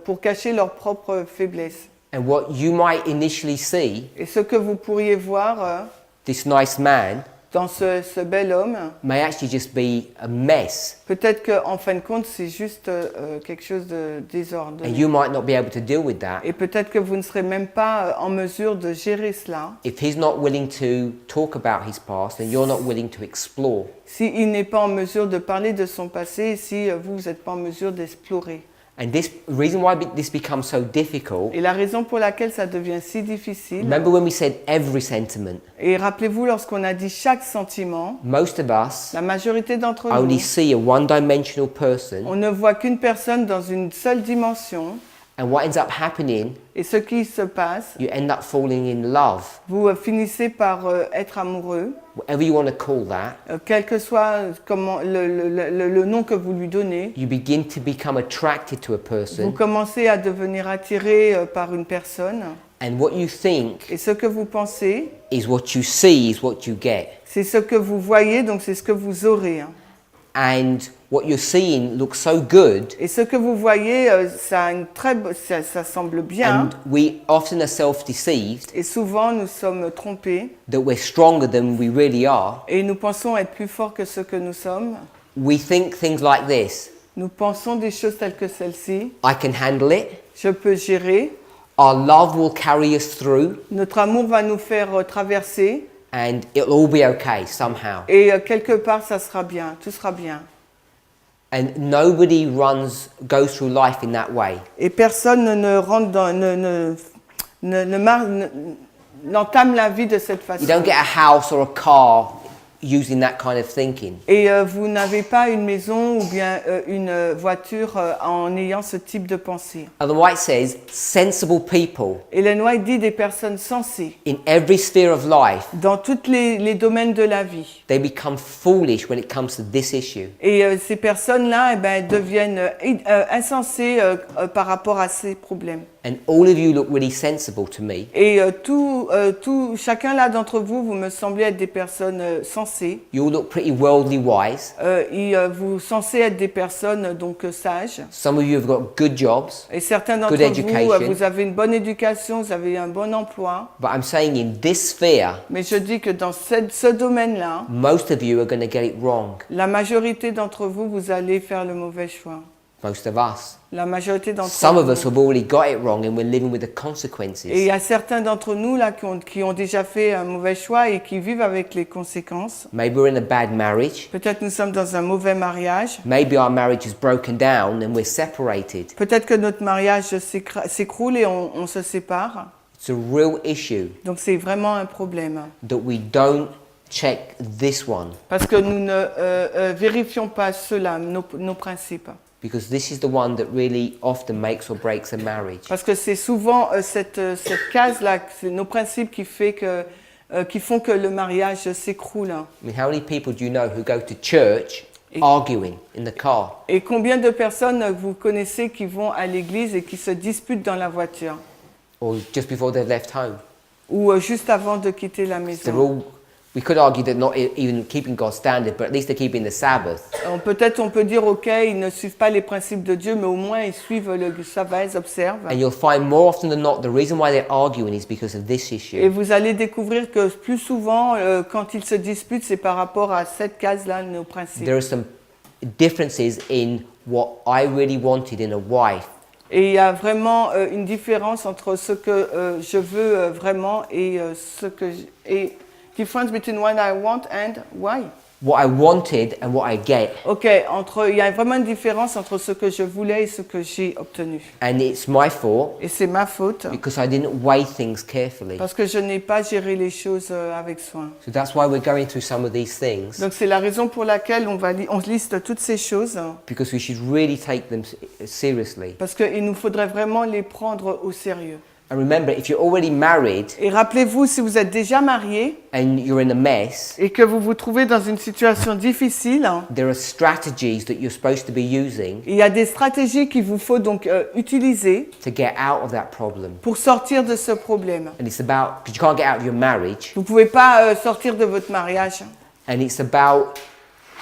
[SPEAKER 2] pour cacher leurs propres faiblesses.
[SPEAKER 1] And what you might initially see,
[SPEAKER 2] Et ce que vous pourriez voir
[SPEAKER 1] this nice man,
[SPEAKER 2] dans ce bel homme,
[SPEAKER 1] may actually just be a mess.
[SPEAKER 2] peut-être qu'en fin de compte, c'est juste quelque chose de désordonné.
[SPEAKER 1] And you might not be able to deal with that
[SPEAKER 2] Et peut-être que vous ne serez même pas en mesure de gérer cela
[SPEAKER 1] if he's not willing to talk about his past and you're not willing to explore.
[SPEAKER 2] s'il n'est pas en mesure de parler de son passé et si vous n'êtes pas en mesure d'explorer.
[SPEAKER 1] And this reason why this becomes so difficult,
[SPEAKER 2] Et la raison pour laquelle ça devient si difficile,
[SPEAKER 1] remember when we said every sentiment,
[SPEAKER 2] et rappelez-vous lorsqu'on a dit chaque sentiment,
[SPEAKER 1] most of us
[SPEAKER 2] la majorité d'entre
[SPEAKER 1] only
[SPEAKER 2] nous,
[SPEAKER 1] see a one-dimensional person,
[SPEAKER 2] on ne voit qu'une personne dans une seule dimension
[SPEAKER 1] and what ends up happening,
[SPEAKER 2] et ce qui se passe,
[SPEAKER 1] you end up falling in love,
[SPEAKER 2] vous finissez par être amoureux,
[SPEAKER 1] whatever you want to call that.
[SPEAKER 2] quel que soit le nom que vous lui donnez.
[SPEAKER 1] You begin to become attracted to a
[SPEAKER 2] Vous
[SPEAKER 1] person,
[SPEAKER 2] commencez à devenir attiré par une personne
[SPEAKER 1] and what you think
[SPEAKER 2] et ce que vous pensez,
[SPEAKER 1] is what you see, is what you get.
[SPEAKER 2] c'est ce que vous voyez, donc c'est ce que vous aurez.
[SPEAKER 1] And what you're seeing looks so good,
[SPEAKER 2] Et ce que vous voyez, ça, a ça semble bien.
[SPEAKER 1] and we often are self-deceived
[SPEAKER 2] Et souvent, nous sommes trompés
[SPEAKER 1] that we're stronger than we really are.
[SPEAKER 2] et nous pensons être plus forts que ce que nous sommes.
[SPEAKER 1] We think things like this:
[SPEAKER 2] Nous pensons des choses telles que celle-ci.
[SPEAKER 1] I can handle it.
[SPEAKER 2] Je peux gérer.
[SPEAKER 1] Our love will carry us through,
[SPEAKER 2] Notre amour va nous faire traverser.
[SPEAKER 1] and it'll all be okay somehow.
[SPEAKER 2] Et quelque part, ça sera bien. Tout sera bien.
[SPEAKER 1] And nobody goes through life in that way.
[SPEAKER 2] Et personne ne rentre dans, n'entame la vie de cette façon.
[SPEAKER 1] You don't get a house or a car using that kind of thinking.
[SPEAKER 2] Et vous n'avez pas une maison ou bien une voiture en ayant ce type de pensée.
[SPEAKER 1] Ellen White says, sensible people
[SPEAKER 2] Ellen White dit des personnes sensées
[SPEAKER 1] in every sphere of life,
[SPEAKER 2] dans tous les domaines de la vie.
[SPEAKER 1] they become foolish when it comes to this issue.
[SPEAKER 2] Et ces personnes-là, eh ben, elles deviennent insensées par rapport à ces problèmes.
[SPEAKER 1] And all of you look really sensible to me.
[SPEAKER 2] Et chacun là d'entre vous, vous me semblez être des personnes sensées.
[SPEAKER 1] You all look pretty worldly wise.
[SPEAKER 2] Vous censez être des personnes donc sages.
[SPEAKER 1] Some of you have got good jobs.
[SPEAKER 2] Et certains d'entre
[SPEAKER 1] Good
[SPEAKER 2] vous,
[SPEAKER 1] education.
[SPEAKER 2] vous avez une bonne éducation, vous avez un bon emploi.
[SPEAKER 1] But I'm saying in this sphere,
[SPEAKER 2] Mais je dis que dans ce domaine-là,
[SPEAKER 1] most of you are going to get it wrong.
[SPEAKER 2] la majorité d'entre vous, vous allez faire le mauvais choix.
[SPEAKER 1] Most of us.
[SPEAKER 2] La majorité d'entre
[SPEAKER 1] Some of
[SPEAKER 2] vous.
[SPEAKER 1] us have already got it wrong and we're living with the consequences.
[SPEAKER 2] Et il y a certains d'entre nous là qui ont déjà fait un mauvais choix et qui vivent avec les conséquences.
[SPEAKER 1] Maybe we're in a bad marriage.
[SPEAKER 2] Peut-être nous sommes dans un mauvais mariage.
[SPEAKER 1] Maybe our marriage is broken down and we're separated.
[SPEAKER 2] Peut-être que notre mariage s'écroule et on se sépare.
[SPEAKER 1] It's a real issue
[SPEAKER 2] Donc c'est vraiment un problème.
[SPEAKER 1] that we don't check this one,
[SPEAKER 2] Parce que nous ne vérifions pas cela, nos principes.
[SPEAKER 1] because this is the one that really often makes or breaks a marriage.
[SPEAKER 2] Parce que c'est souvent cette case-là, c'est nos principes qui font que le mariage s'écroule.
[SPEAKER 1] I mean, how many people do you know who go to church arguing in the car?
[SPEAKER 2] Et combien de personnes vous connaissez qui vont à l'église et qui se disputent dans la voiture?
[SPEAKER 1] Or just before they've left home?
[SPEAKER 2] Ou juste avant de quitter la
[SPEAKER 1] They're
[SPEAKER 2] maison?
[SPEAKER 1] all, we could argue they're not even keeping God's standard, but at least they're keeping the Sabbath.
[SPEAKER 2] Peut-être on peut dire, ok, ils ne suivent pas les principes de Dieu, mais au moins ils suivent le sabbat, ils observent.
[SPEAKER 1] And you'll find more often than not, the reason why they're arguing is because of this
[SPEAKER 2] Et
[SPEAKER 1] issue.
[SPEAKER 2] vous allez découvrir que plus souvent, quand ils se disputent, c'est par rapport à cette case-là, nos principes.
[SPEAKER 1] There are some differences in what I really wanted in a wife.
[SPEAKER 2] Et il y a vraiment une différence entre ce que je veux vraiment et ce que... Et difference between what I want and why.
[SPEAKER 1] What I wanted and what I get.
[SPEAKER 2] Ok, il y a vraiment une différence entre ce que je voulais et ce que j'ai obtenu.
[SPEAKER 1] And it's my fault
[SPEAKER 2] Et c'est ma faute,
[SPEAKER 1] because I didn't weigh things carefully.
[SPEAKER 2] parce que je n'ai pas géré les choses avec soin.
[SPEAKER 1] So that's why we're going through some of these things,
[SPEAKER 2] Donc c'est la raison pour laquelle on liste toutes ces choses,
[SPEAKER 1] because we should really take them seriously.
[SPEAKER 2] parce qu'il nous faudrait vraiment les prendre au sérieux.
[SPEAKER 1] And remember, if you're already married
[SPEAKER 2] Et rappelez-vous, si vous êtes déjà marié
[SPEAKER 1] and you're in a mess,
[SPEAKER 2] et que vous vous trouvez dans une situation difficile,
[SPEAKER 1] there are strategies that you're supposed to be using
[SPEAKER 2] il y a des stratégies qu'il vous faut donc utiliser
[SPEAKER 1] to get out of that problem.
[SPEAKER 2] pour sortir de ce problème.
[SPEAKER 1] And it's about, because you can't get out of your marriage,
[SPEAKER 2] Vous ne pouvez pas sortir de votre mariage.
[SPEAKER 1] and it's about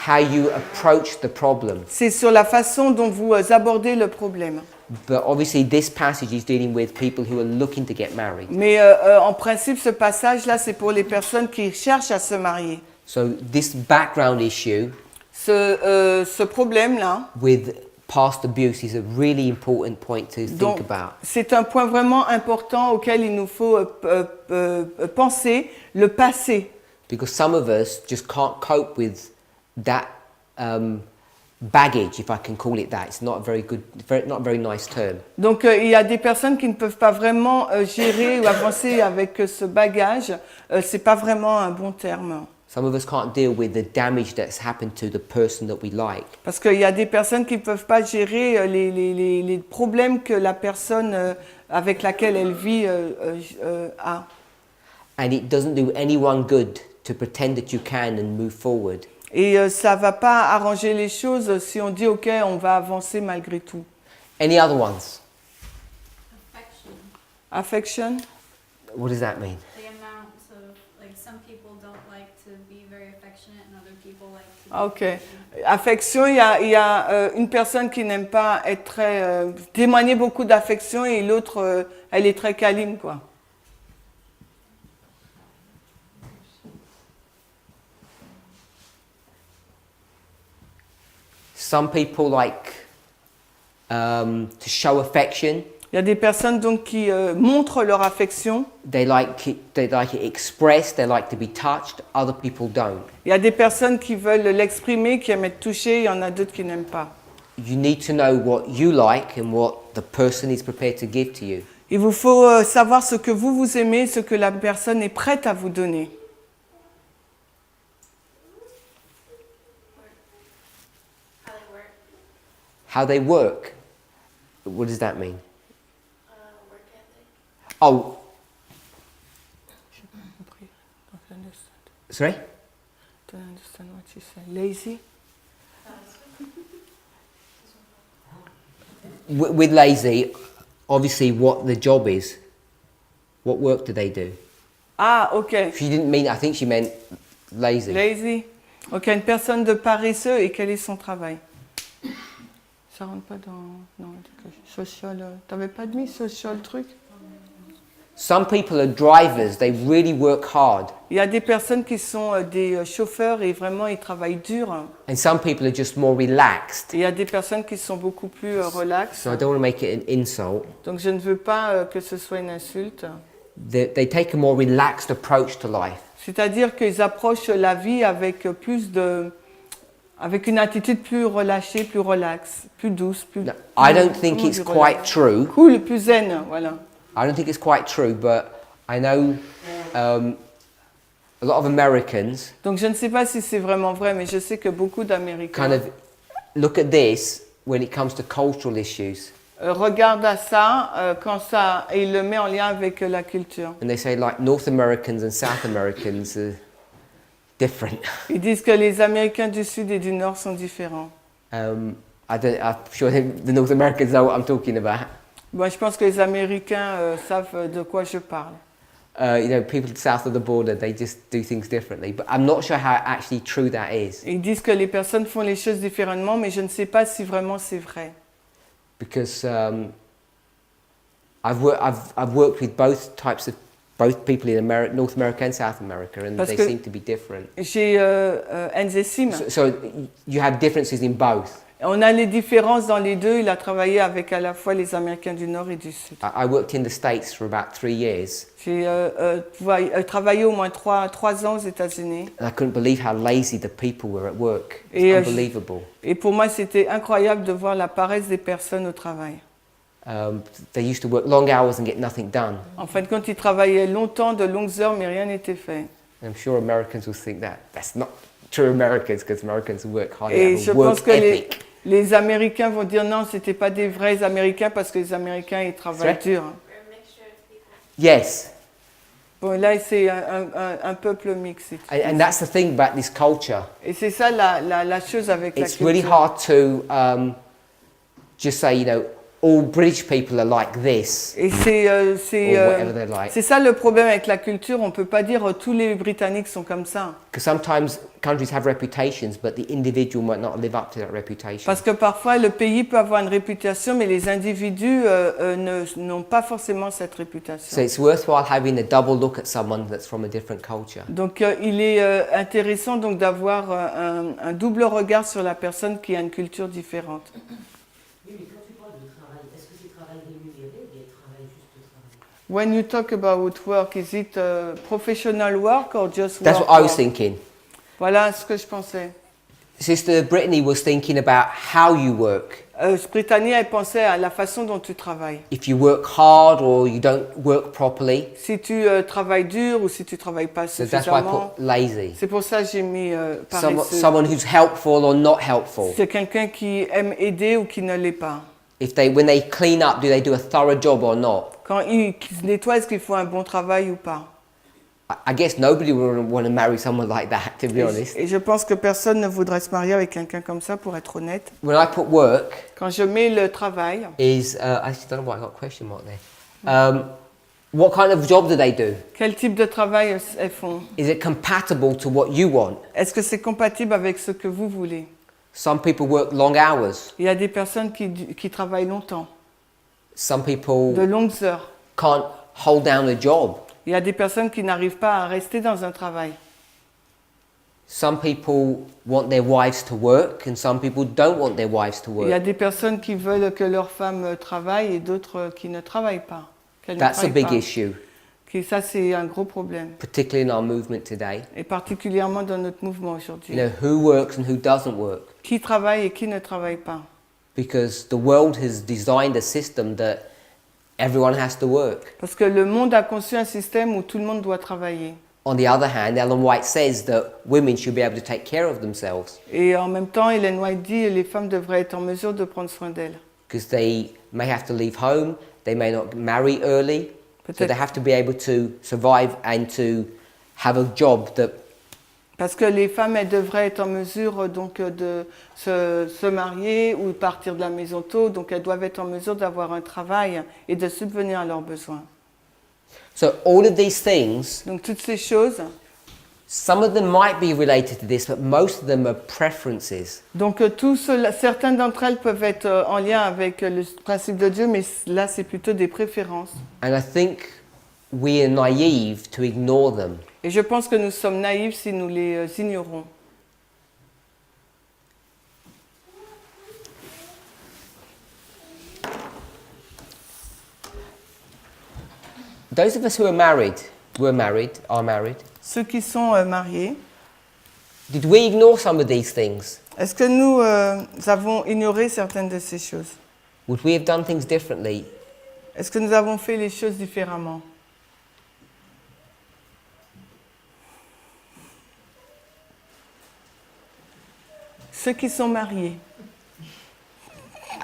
[SPEAKER 1] how you approach the problem.
[SPEAKER 2] C'est sur la façon dont vous abordez le problème.
[SPEAKER 1] But obviously this passage is dealing with people who are looking to get married.
[SPEAKER 2] Mais en principe, ce passage-là, c'est pour les personnes qui cherchent à se marier.
[SPEAKER 1] So this background issue
[SPEAKER 2] Ce problème-là,
[SPEAKER 1] with past abuse is a really important point to
[SPEAKER 2] donc,
[SPEAKER 1] think about.
[SPEAKER 2] c'est un point vraiment important auquel il nous faut penser, le passé.
[SPEAKER 1] Because some of us just can't cope with that baggage, if I can call it that. It's not a very good, not a very nice term.
[SPEAKER 2] Donc il y a des personnes qui ne peuvent pas vraiment gérer ou avancer avec ce bagage. C'est pas vraiment un bon terme.
[SPEAKER 1] Some of us can't deal with the damage that's happened to the person that we like.
[SPEAKER 2] Parce qu'il y a des personnes qui ne peuvent pas gérer les problèmes que la personne avec laquelle elle vit a.
[SPEAKER 1] And it doesn't do anyone good to pretend that you can and move forward.
[SPEAKER 2] Et ça ne va pas arranger les choses si on dit ok, on va avancer malgré tout.
[SPEAKER 1] Any other ones?
[SPEAKER 3] Affection.
[SPEAKER 2] Affection.
[SPEAKER 1] What does that mean?
[SPEAKER 3] The amount of, like, some people don't like to be very affectionate and other people like to
[SPEAKER 2] Ah, ok. Affection, il y a une personne qui n'aime pas être très témoigner beaucoup d'affection et l'autre, elle est très câline, quoi.
[SPEAKER 1] Some people like to show affection.
[SPEAKER 2] Il y a des personnes donc qui montrent leur affection.
[SPEAKER 1] They like it expressed. They like to be touched. Other people don't.
[SPEAKER 2] Il y a des personnes qui veulent l'exprimer, qui aiment être touchées. Il y en a d'autres qui n'aiment pas.
[SPEAKER 1] You need to know what you like and what the person is prepared to give to you.
[SPEAKER 2] Il vous faut savoir ce que vous aimez, ce que la personne est prête à vous donner.
[SPEAKER 1] How they work. What does that mean?
[SPEAKER 3] Work ethic.
[SPEAKER 1] Oh,
[SPEAKER 2] J'ai pas compris. Don't understand.
[SPEAKER 1] sorry?
[SPEAKER 2] Don't understand what you say. Lazy?
[SPEAKER 1] With lazy, obviously what the job is. What work do they do?
[SPEAKER 2] Ah, ok.
[SPEAKER 1] She didn't mean, I think she meant lazy.
[SPEAKER 2] Lazy. Ok, une personne de paresseux et quel est son travail? Ça rentre pas dans... Non, social... T'avais pas mis social truc?
[SPEAKER 1] Some people are drivers, they really work hard.
[SPEAKER 2] Il y a des personnes qui sont des chauffeurs et vraiment ils travaillent dur.
[SPEAKER 1] And some people are just more relaxed.
[SPEAKER 2] Et il y a des personnes qui sont beaucoup plus relaxes.
[SPEAKER 1] So I don't want to make it an insult.
[SPEAKER 2] Donc je ne veux pas que ce soit une insulte.
[SPEAKER 1] They take a more relaxed approach to life.
[SPEAKER 2] C'est-à-dire qu'ils approchent la vie avec avec une attitude plus relâchée, plus relaxe, plus douce, plus...
[SPEAKER 1] Now, I don't
[SPEAKER 2] plus-
[SPEAKER 1] think
[SPEAKER 2] comment
[SPEAKER 1] it's
[SPEAKER 2] dire,
[SPEAKER 1] quite true.
[SPEAKER 2] Cool, plus zen, voilà.
[SPEAKER 1] I don't think it's quite true, but I know a lot of Americans
[SPEAKER 2] Donc je ne sais pas si c'est vraiment vrai, mais je sais que beaucoup d'Américains
[SPEAKER 1] kind of look at this when it comes to cultural issues.
[SPEAKER 2] regardent à ça quand ça et ils le mettent en lien avec la culture.
[SPEAKER 1] And they say like North Americans and South Americans are different.
[SPEAKER 2] Ils disent que les Américains du Sud et du Nord sont différents.
[SPEAKER 1] I'm sure the North Americans know what I'm talking about.
[SPEAKER 2] Bon, je pense que les Américains savent de quoi je parle.
[SPEAKER 1] People south of the border, they just do things differently. But I'm not sure how actually true that is.
[SPEAKER 2] Ils disent que les personnes font les choses différemment, mais je ne sais pas si vraiment c'est vrai.
[SPEAKER 1] Because I've worked with both people in North America and South America, and
[SPEAKER 2] Parce
[SPEAKER 1] they
[SPEAKER 2] que
[SPEAKER 1] seem to be different.
[SPEAKER 2] Chez Enz et Sim,
[SPEAKER 1] So you have differences in both.
[SPEAKER 2] on a les différences dans les deux. Il a travaillé avec à la fois les Américains du Nord et du Sud.
[SPEAKER 1] I worked in the States for about 3 years,
[SPEAKER 2] J'ai travaillé au moins 3 ans aux États-Unis.
[SPEAKER 1] and I couldn't believe how lazy the people were at work.
[SPEAKER 2] Et,
[SPEAKER 1] It's unbelievable.
[SPEAKER 2] Et pour moi, c'était incroyable de voir la paresse des personnes au travail.
[SPEAKER 1] They used to work long hours and get nothing done.
[SPEAKER 2] En fin de compte, ils travaillaient longtemps, de longues heures, mais rien n'était fait.
[SPEAKER 1] And I'm sure Americans will think that that's not true Americans, because Americans work hard.
[SPEAKER 2] Et
[SPEAKER 1] They
[SPEAKER 2] je
[SPEAKER 1] have a
[SPEAKER 2] pense
[SPEAKER 1] work
[SPEAKER 2] que
[SPEAKER 1] ethic.
[SPEAKER 2] les Américains vont dire non, c'était pas des vrais Américains parce que les Américains, ils travaillent
[SPEAKER 1] C'est vrai?
[SPEAKER 2] dur.
[SPEAKER 3] We're a mixture of people.
[SPEAKER 1] Yes,
[SPEAKER 2] Bon, là, c'est un peuple mixte.
[SPEAKER 1] and that's the thing about this culture.
[SPEAKER 2] Et c'est ça la chose avec la
[SPEAKER 1] It's
[SPEAKER 2] culture.
[SPEAKER 1] really hard to just say, all British people are like this,
[SPEAKER 2] Et
[SPEAKER 1] or whatever they're like.
[SPEAKER 2] c'est ça le problème avec la culture. On peut pas dire tous les Britanniques sont comme ça.
[SPEAKER 1] Because sometimes countries have reputations, but the individual might not live up to that reputation.
[SPEAKER 2] Parce que parfois, le pays peut avoir une réputation, mais les individus n'ont pas forcément cette
[SPEAKER 1] So
[SPEAKER 2] réputation.
[SPEAKER 1] it's worthwhile having a double look at someone that's from a different culture.
[SPEAKER 2] Donc, il est intéressant donc d'avoir un double regard sur la personne qui a une culture différente.
[SPEAKER 5] Oui, mais quand tu parles de travail, est-ce que c'est travail rémunéré ou bien travail juste travail?
[SPEAKER 2] When you talk about work, is it professional work or just
[SPEAKER 1] That's
[SPEAKER 2] work?
[SPEAKER 1] what I was thinking.
[SPEAKER 2] Voilà ce que je pensais.
[SPEAKER 1] Sister Brittany was thinking about how you work.
[SPEAKER 2] Brittany, elle pensait à la façon dont tu travailles.
[SPEAKER 1] If you work hard or you don't work properly.
[SPEAKER 2] Si tu travailles dur ou si tu travailles pas
[SPEAKER 1] So that's why I
[SPEAKER 2] suffisamment.
[SPEAKER 1] put lazy.
[SPEAKER 2] C'est pour ça que j'ai mis paresseux.
[SPEAKER 1] Someone who's helpful or not helpful.
[SPEAKER 2] C'est quelqu'un qui aime aider ou qui ne l'est pas.
[SPEAKER 1] When they clean up, do they do a thorough job or not?
[SPEAKER 2] Quand ils nettoient, est-ce qu'ils font un bon travail ou pas?
[SPEAKER 1] I guess nobody would want to marry someone like that, to be honest.
[SPEAKER 2] Et je pense que personne ne voudrait se marier avec quelqu'un comme ça, pour être honnête.
[SPEAKER 1] When I put work,
[SPEAKER 2] Quand je mets le travail,
[SPEAKER 1] I actually don't know why I got a question mark there. What kind of job do they do?
[SPEAKER 2] quel type de travail elles font?
[SPEAKER 1] Is it compatible to what you want?
[SPEAKER 2] Est-ce que c'est compatible avec ce que vous voulez?
[SPEAKER 1] Some people work long hours.
[SPEAKER 2] Il y a des personnes qui travaillent longtemps,
[SPEAKER 1] Some people
[SPEAKER 2] de longues heures.
[SPEAKER 1] can't hold down a job.
[SPEAKER 2] Il y a des personnes qui n'arrivent pas à rester dans un travail.
[SPEAKER 1] Some people want their wives to work and some people don't want their wives to
[SPEAKER 2] Il y a
[SPEAKER 1] work.
[SPEAKER 2] des personnes qui veulent que leur femme travaille et d'autres qui ne travaillent pas. qu'elles ne
[SPEAKER 1] That's a
[SPEAKER 2] travaillent
[SPEAKER 1] big
[SPEAKER 2] pas.
[SPEAKER 1] issue,
[SPEAKER 2] Ça, c'est un gros problème.
[SPEAKER 1] particularly in our movement today.
[SPEAKER 2] Et particulièrement dans notre mouvement aujourd'hui.
[SPEAKER 1] Who works and who doesn't work.
[SPEAKER 2] Qui travaille et qui ne travaille pas.
[SPEAKER 1] Because the world has designed a system that everyone has to work.
[SPEAKER 2] Parce que le monde a conçu un système où tout le monde doit travailler.
[SPEAKER 1] On the other hand, Ellen White says that women should be able to take care of themselves
[SPEAKER 2] Et en même temps, Ellen White dit que les femmes devraient être en mesure de prendre soin d'elles.
[SPEAKER 1] because they may have to leave home, they may not marry early, so they have to be able to survive and to have a job that.
[SPEAKER 2] Parce que les femmes, elles devraient être en mesure donc de se marier ou partir de la maison tôt, donc elles doivent être en mesure d'avoir un travail et de subvenir à leurs besoins.
[SPEAKER 1] So all of these things,
[SPEAKER 2] Donc toutes ces choses,
[SPEAKER 1] some of them might be related to this, but most of them are preferences.
[SPEAKER 2] donc certaines d'entre elles peuvent être en lien avec le principe de Dieu, mais là c'est plutôt des préférences.
[SPEAKER 1] And I think we are naive to ignore them.
[SPEAKER 2] Et je pense que nous sommes naïfs si nous les ignorons.
[SPEAKER 1] Those of us who are married, are married.
[SPEAKER 2] Ceux qui sont mariés,
[SPEAKER 1] Did we ignore some of these things?
[SPEAKER 2] est-ce que nous avons ignoré certaines de ces choses?
[SPEAKER 1] Would we have done things differently?
[SPEAKER 2] Est-ce que nous avons fait les choses différemment? Ceux qui sont mariés.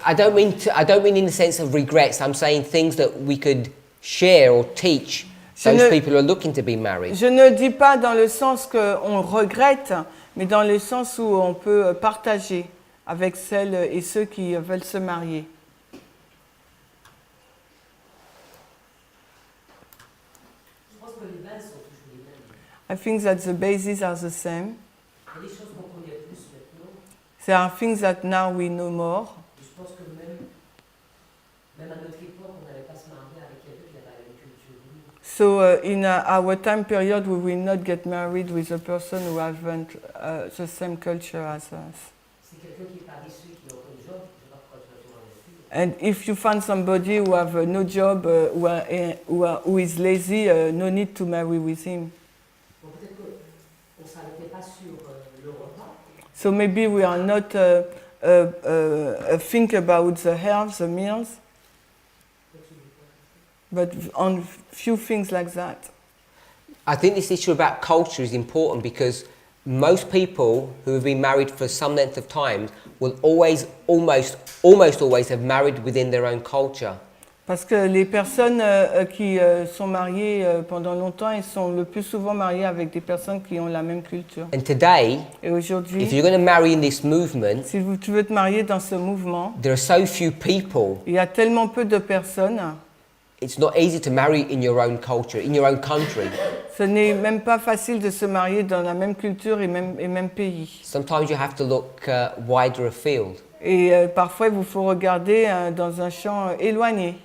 [SPEAKER 1] I don't mean in the sense of regrets. I'm saying things that we could share or teach those people who are looking to be married.
[SPEAKER 2] Je ne dis pas dans le sens qu'on regrette, mais dans le sens où on peut partager avec celles et ceux qui veulent se marier.
[SPEAKER 5] Je pense que les bases sont toujours les mêmes.
[SPEAKER 2] I think that the bases are the same.
[SPEAKER 5] Il y a des choses qu'on connaît plus maintenant.
[SPEAKER 2] There are things that now we know more.
[SPEAKER 5] Je pense que même à notre époque, on n'allait pas se marier avec quelqu'un qui n'avait pas la même culture que nous.
[SPEAKER 2] So in our time period, we will not get married with a person who haven't the same culture as us.
[SPEAKER 5] C'est quelqu'un qui est paresseux, qui n'a aucun job, je ne sais pas pourquoi tu vas te marier.
[SPEAKER 2] And if you find somebody who have no job, who is lazy, no need to marry with him.
[SPEAKER 5] Bon, peut-être qu'on ne s'arrêtait pas sur le repas.
[SPEAKER 2] So maybe we are not think about the health, the meals, but on few things like that.
[SPEAKER 1] I think this issue about culture is important because most people who have been married for some length of time will almost always have married within their own culture.
[SPEAKER 2] Parce que les personnes qui sont mariées pendant longtemps, elles sont le plus souvent mariées avec des personnes qui ont la même culture.
[SPEAKER 1] And today,
[SPEAKER 2] Et aujourd'hui,
[SPEAKER 1] if you're going to marry in this movement,
[SPEAKER 2] si tu veux te marier dans ce mouvement,
[SPEAKER 1] there are so few people.
[SPEAKER 2] il y a tellement peu de personnes,
[SPEAKER 1] It's not easy to marry in your own culture, in your own country.
[SPEAKER 2] ce n'est même pas facile de se marier dans la même culture et même pays.
[SPEAKER 1] Sometimes you have to look wider afield,
[SPEAKER 2] Et parfois, il vous faut regarder dans un champ éloigné.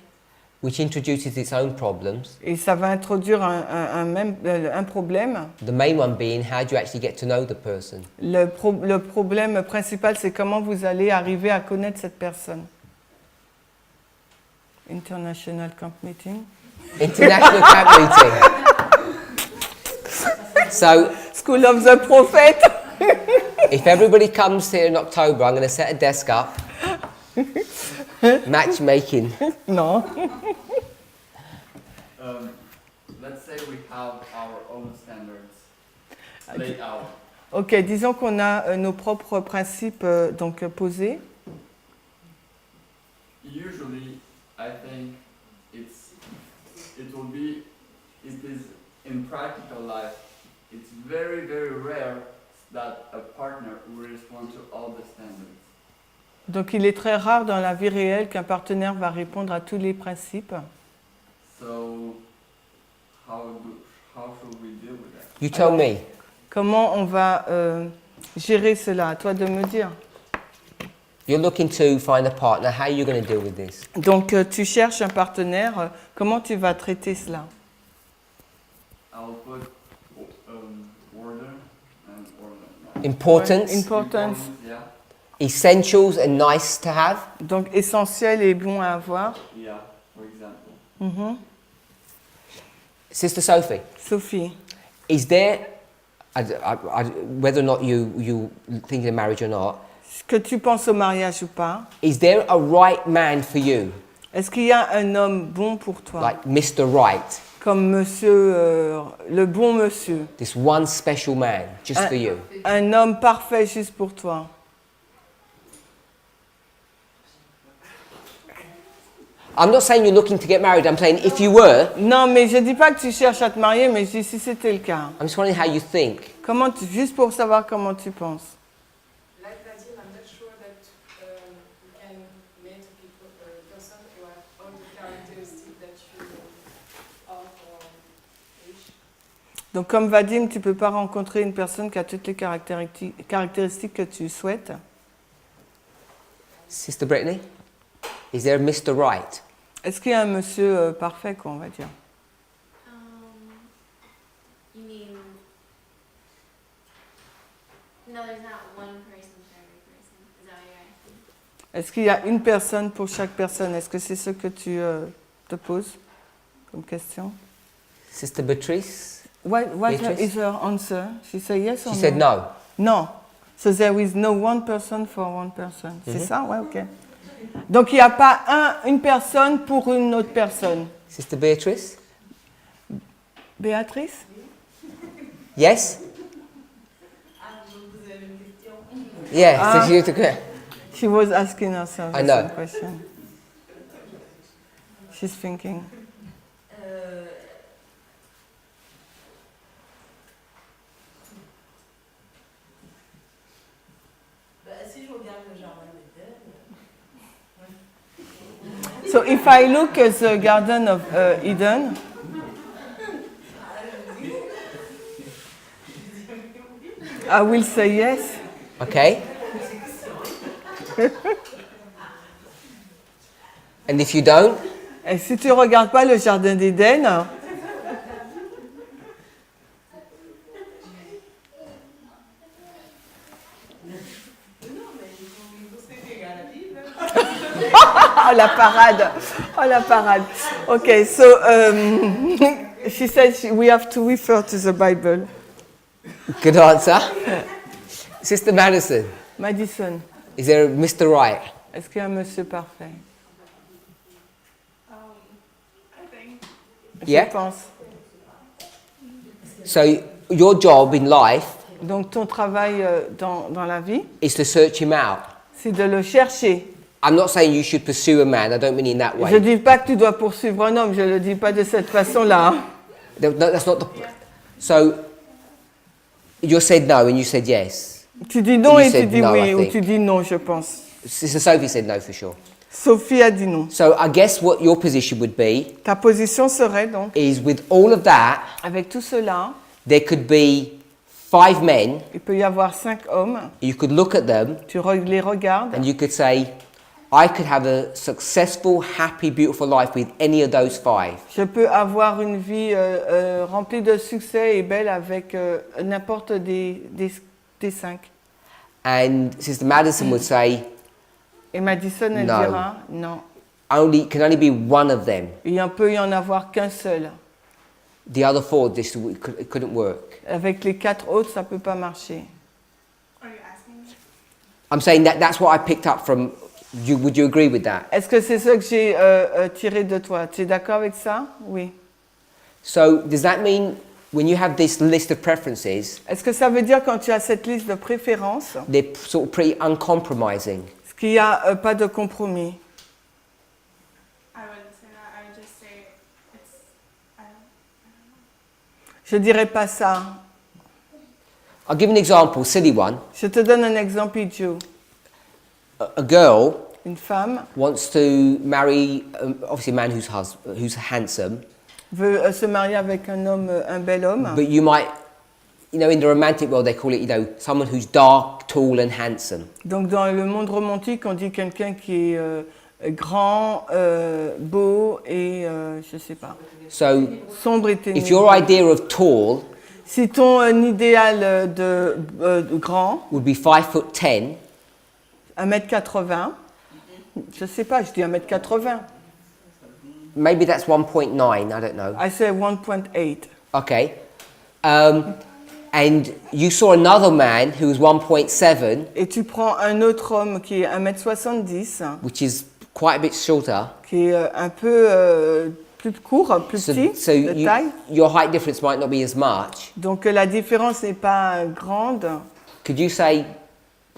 [SPEAKER 1] which introduces its own problems.
[SPEAKER 2] Et ça va introduire un problème.
[SPEAKER 1] The main one being, how do you actually get to know the person?
[SPEAKER 2] Le problème principal, c'est comment vous allez arriver à connaître cette personne. International Camp Meeting.
[SPEAKER 1] International camp meeting. So,
[SPEAKER 2] School of the Prophet.
[SPEAKER 1] if everybody comes here in October, I'm going to set a desk up. Matchmaking.
[SPEAKER 2] Non.
[SPEAKER 4] Let's say we have our own standards laid out.
[SPEAKER 2] Ok, disons qu'on a nos propres principes donc posés.
[SPEAKER 4] Usually, I think it is in practical life, it's very, very rare that a partner will respond to all the standards.
[SPEAKER 2] Donc il est très rare dans la vie réelle qu'un partenaire va répondre à tous les principes.
[SPEAKER 4] So, how should we deal with that?
[SPEAKER 1] You tell me.
[SPEAKER 2] Comment on va gérer cela? À toi de me dire.
[SPEAKER 1] You're looking to find a partner. How are you going to deal with this?
[SPEAKER 2] Donc tu cherches un partenaire, comment tu vas traiter cela?
[SPEAKER 4] I'll put order and order.
[SPEAKER 1] Importance,
[SPEAKER 2] Importance.
[SPEAKER 4] Yeah,
[SPEAKER 1] essentials, and nice to have.
[SPEAKER 2] Donc essentiel et bon à avoir.
[SPEAKER 4] yeah, for example.
[SPEAKER 2] Mhm.
[SPEAKER 1] Sister Sophie,
[SPEAKER 2] Sophie,
[SPEAKER 1] is there, whether or not you think of marriage or not,
[SPEAKER 2] est-ce que tu penses au mariage ou pas?
[SPEAKER 1] is there a right man for you?
[SPEAKER 2] Est-ce qu'il y a un homme bon pour toi?
[SPEAKER 1] Like Mr. Right?
[SPEAKER 2] Comme monsieur, le bon monsieur.
[SPEAKER 1] This one special man, just for you.
[SPEAKER 2] Un homme parfait juste pour toi.
[SPEAKER 1] I'm not saying you're looking to get married. I'm saying if you were,
[SPEAKER 2] Non, mais je dis pas que tu cherches à te marier, mais je dis si c'était le cas.
[SPEAKER 1] I'm just wondering how you think.
[SPEAKER 2] Juste pour savoir comment tu penses.
[SPEAKER 6] Like Nadim, I'm not sure that you can meet a person who has all the characteristics that you are for each.
[SPEAKER 2] Donc comme Vadim, tu peux pas rencontrer une personne qui a toutes les caractéristiques que tu souhaites.
[SPEAKER 1] Sister Brittany, is there a Mr. Right?
[SPEAKER 2] Est-ce qu'il y a un monsieur parfait, quoi, on va dire?
[SPEAKER 7] You mean, no, there's not one person for every person. Is that what you're asking?
[SPEAKER 2] Est-ce qu'il y a une personne pour chaque personne? Est-ce que c'est ce que tu te poses comme question?
[SPEAKER 1] Sister Beatrice?
[SPEAKER 2] What
[SPEAKER 1] Beatrice?
[SPEAKER 2] is her answer? She said yes or
[SPEAKER 1] She
[SPEAKER 2] no?
[SPEAKER 1] said no.
[SPEAKER 2] Non. So there is no one person for one person. C'est ça? Ouais, ok. Donc il n'y a pas une personne pour une autre personne.
[SPEAKER 1] Sister Beatrice?
[SPEAKER 2] Béatrice?
[SPEAKER 1] Yes?
[SPEAKER 5] Vous avez une question?
[SPEAKER 1] Yeah, so you took it.
[SPEAKER 2] She was asking herself
[SPEAKER 1] I
[SPEAKER 2] the
[SPEAKER 1] know.
[SPEAKER 2] same question. She's thinking.
[SPEAKER 5] Si je regarde le jardin d'Éden,
[SPEAKER 2] So if I look at the Garden of Eden, I will say yes.
[SPEAKER 1] Okay. And if you don't?
[SPEAKER 2] Et si tu regardes pas le Jardin d'Éden, oh la parade, oh la parade. Okay, so she said we have to refer to the Bible.
[SPEAKER 1] Good answer. Sister Madison,
[SPEAKER 2] Madison,
[SPEAKER 1] is there a Mr. Right?
[SPEAKER 2] est-ce qu'il y a un monsieur parfait?
[SPEAKER 3] I think.
[SPEAKER 1] Yeah.
[SPEAKER 2] Je pense.
[SPEAKER 1] So your job in life
[SPEAKER 2] Donc ton travail dans la vie,
[SPEAKER 1] is to search him out.
[SPEAKER 2] c'est de le chercher.
[SPEAKER 1] I'm not saying you should pursue a man. I don't mean in that
[SPEAKER 2] Je
[SPEAKER 1] way.
[SPEAKER 2] dis pas que tu dois poursuivre un homme, je le dis pas de cette façon-là. Hein.
[SPEAKER 1] That's not the. So you said no and you said yes.
[SPEAKER 2] Tu dis non
[SPEAKER 1] You
[SPEAKER 2] et tu
[SPEAKER 1] said
[SPEAKER 2] dis
[SPEAKER 1] no,
[SPEAKER 2] oui,
[SPEAKER 1] I
[SPEAKER 2] ou
[SPEAKER 1] think.
[SPEAKER 2] tu dis non, je pense.
[SPEAKER 1] Sister Sophie said no for sure.
[SPEAKER 2] Sophie a dit non.
[SPEAKER 1] So I guess what your position would be
[SPEAKER 2] Ta position serait donc,
[SPEAKER 1] is with all of that,
[SPEAKER 2] avec tout cela,
[SPEAKER 1] there could be 5 men.
[SPEAKER 2] il peut y avoir 5 hommes,
[SPEAKER 1] You could look at them
[SPEAKER 2] les regardes,
[SPEAKER 1] and you could say, I could have a successful, happy, beautiful life with any of those 5.
[SPEAKER 2] je peux avoir une vie remplie de succès et belle avec n'importe des 5.
[SPEAKER 1] And Sister Madison would say,
[SPEAKER 2] Et Madison, elle
[SPEAKER 1] No.
[SPEAKER 2] dira non.
[SPEAKER 1] can only be one of them.
[SPEAKER 2] Il peut y en avoir qu'un seul.
[SPEAKER 1] The other 4 just it couldn't work.
[SPEAKER 2] Avec les 4 autres, ça peut pas marcher.
[SPEAKER 3] Are you asking me?
[SPEAKER 1] I'm saying that's what I picked up from you. Would you agree with that?
[SPEAKER 2] Est-ce que c'est ce que j'ai tiré de toi? Tu es d'accord avec ça? Oui.
[SPEAKER 1] So does that mean when you have this list of preferences,
[SPEAKER 2] Est-ce que ça veut dire quand tu as cette liste de préférences,
[SPEAKER 1] they're sort of pretty uncompromising?
[SPEAKER 2] qu'il n'y a pas de compromis?
[SPEAKER 3] I wouldn't say that. I would just say it's. I don't know.
[SPEAKER 2] Je dirais pas ça.
[SPEAKER 1] I'll give an example, silly one.
[SPEAKER 2] Je te donne un exemple idiot.
[SPEAKER 1] A girl
[SPEAKER 2] Une femme
[SPEAKER 1] wants to marry, obviously a man who's handsome,
[SPEAKER 2] veut se marier avec un homme, un bel homme.
[SPEAKER 1] but you might, in the romantic world they call it, someone who's dark, tall and handsome.
[SPEAKER 2] Donc dans le monde romantique, on dit quelqu'un qui est grand, beau et je sais pas,
[SPEAKER 1] So
[SPEAKER 2] sombre et ténébreux.
[SPEAKER 1] if your idea of tall
[SPEAKER 2] Si ton idéal de grand,
[SPEAKER 1] would be 5'10",
[SPEAKER 2] 1m80, je sais pas, je dis 1m80.
[SPEAKER 1] maybe that's 1.9, I don't know.
[SPEAKER 2] I say 1.8.
[SPEAKER 1] Okay. And you saw another man who was 1.7,
[SPEAKER 2] Et tu prends un autre homme qui est 1m70,
[SPEAKER 1] which is quite a bit shorter,
[SPEAKER 2] qui est un peu plus court, plus petit
[SPEAKER 1] So
[SPEAKER 2] de taille.
[SPEAKER 1] your height difference might not be as much.
[SPEAKER 2] Donc la différence n'est pas grande.
[SPEAKER 1] Could you say,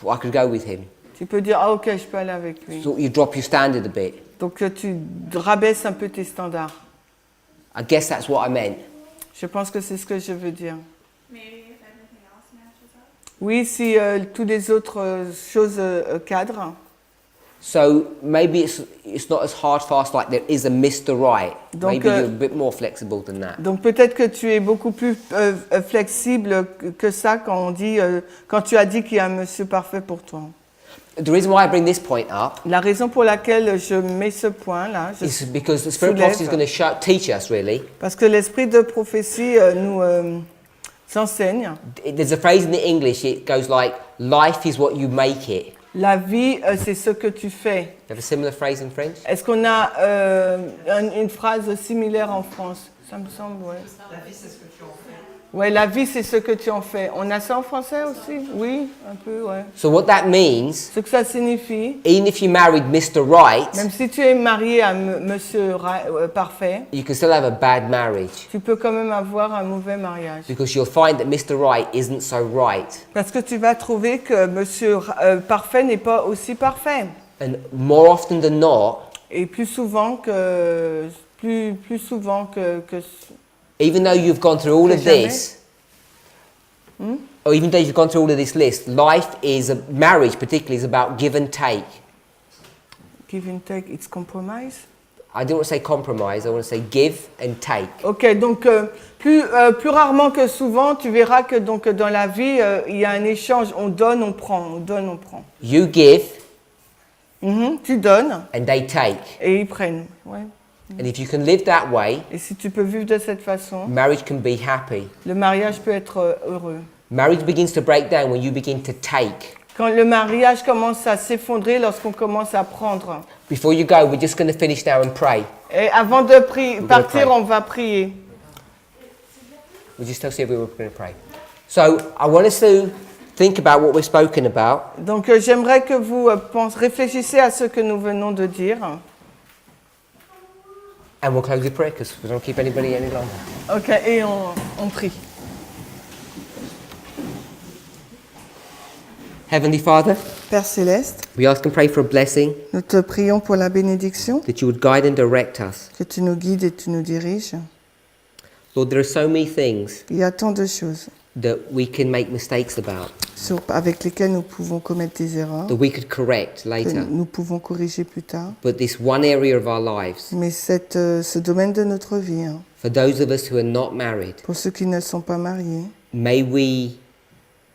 [SPEAKER 1] I could go with him?
[SPEAKER 2] Tu peux dire, ah ok, je peux aller avec lui.
[SPEAKER 1] So you drop your standard a bit.
[SPEAKER 2] Donc tu rabaisses un peu tes standards.
[SPEAKER 1] I guess that's what I meant.
[SPEAKER 2] Je pense que c'est ce que je veux dire.
[SPEAKER 3] Maybe if everything else matches up.
[SPEAKER 2] Oui, si toutes les autres choses cadrent.
[SPEAKER 1] So maybe it's not as hard fast like there is a Mr. Right.
[SPEAKER 2] Donc,
[SPEAKER 1] Maybe you're a bit more flexible than that.
[SPEAKER 2] Donc peut-être que tu es beaucoup plus flexible que ça quand on dit, quand tu as dit qu'il y a un monsieur parfait pour toi.
[SPEAKER 1] The reason why I bring this point up
[SPEAKER 2] La raison pour laquelle je mets ce point là,
[SPEAKER 1] is because the Spirit of prophecy is going to teach us really.
[SPEAKER 2] parce que l'esprit de prophétie nous enseigne.
[SPEAKER 1] There's a phrase in the English, it goes like, life is what you make it.
[SPEAKER 2] La vie, c'est ce que tu fais.
[SPEAKER 1] You have a similar phrase in French?
[SPEAKER 2] Est-ce qu'on a une phrase similaire en France? Ça me semble, ouais.
[SPEAKER 5] La vie, c'est ce que tu en fais.
[SPEAKER 2] Ouais, la vie, c'est ce que tu en fais. On a ça en français aussi? Oui, un peu, ouais.
[SPEAKER 1] So what that means,
[SPEAKER 2] Ce que ça signifie,
[SPEAKER 1] even if you married Mr. Right,
[SPEAKER 2] même si tu es marié à monsieur parfait,
[SPEAKER 1] you can still have a bad marriage.
[SPEAKER 2] tu peux quand même avoir un mauvais mariage.
[SPEAKER 1] Because you'll find that Mr. Right isn't so right.
[SPEAKER 2] Parce que tu vas trouver que monsieur parfait n'est pas aussi parfait.
[SPEAKER 1] And more often than not,
[SPEAKER 2] Et plus souvent que
[SPEAKER 1] even though you've gone through all of
[SPEAKER 2] Jamais.
[SPEAKER 1] this, or even though you've gone through all of this list, marriage particularly is about give and take.
[SPEAKER 2] give and take, it's compromise.
[SPEAKER 1] I don't want to say compromise, I want to say give and take.
[SPEAKER 2] Ok, donc plus rarement que souvent, tu verras que donc dans la vie, il y a un échange, on donne, on prend, on donne, on prend.
[SPEAKER 1] You give
[SPEAKER 2] Tu donnes
[SPEAKER 1] and they take.
[SPEAKER 2] et ils prennent. Ouais.
[SPEAKER 1] And if you can live that way,
[SPEAKER 2] Et si tu peux vivre de cette façon,
[SPEAKER 1] marriage can be happy.
[SPEAKER 2] le mariage peut être heureux.
[SPEAKER 1] Marriage begins to break down when you begin to take.
[SPEAKER 2] Quand le mariage commence à s'effondrer, lorsqu'on commence à prendre.
[SPEAKER 1] Before you go, we're just going to finish now and pray.
[SPEAKER 2] Et avant de partir,
[SPEAKER 1] pray.
[SPEAKER 2] on va prier.
[SPEAKER 1] We just said we were going to pray. So I want us to think about what we've spoken about.
[SPEAKER 2] Donc j'aimerais que vous réfléchissez à ce que nous venons de dire.
[SPEAKER 1] And we'll close with prayer because we don't keep anybody any longer.
[SPEAKER 2] Ok, et on prie.
[SPEAKER 1] Heavenly Father,
[SPEAKER 2] Père Céleste,
[SPEAKER 1] we ask and pray for a blessing,
[SPEAKER 2] nous te prions pour la bénédiction,
[SPEAKER 1] that you would guide and direct us.
[SPEAKER 2] que tu nous guides et tu nous diriges.
[SPEAKER 1] Lord, there are so many things
[SPEAKER 2] Il y a tant de choses
[SPEAKER 1] that we can make mistakes about,
[SPEAKER 2] avec lesquelles nous pouvons commettre des erreurs,
[SPEAKER 1] that we could correct
[SPEAKER 2] que
[SPEAKER 1] later.
[SPEAKER 2] nous pouvons corriger plus tard.
[SPEAKER 1] But this one area of our lives,
[SPEAKER 2] Mais ce domaine de notre vie,
[SPEAKER 1] for those of us who are not married,
[SPEAKER 2] pour ceux qui ne sont pas mariés,
[SPEAKER 1] may we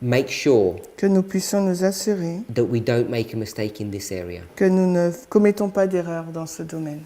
[SPEAKER 1] make sure
[SPEAKER 2] que nous puissions nous assurer
[SPEAKER 1] that we don't make a mistake in this area.
[SPEAKER 2] que nous ne commettons pas d'erreurs dans ce domaine.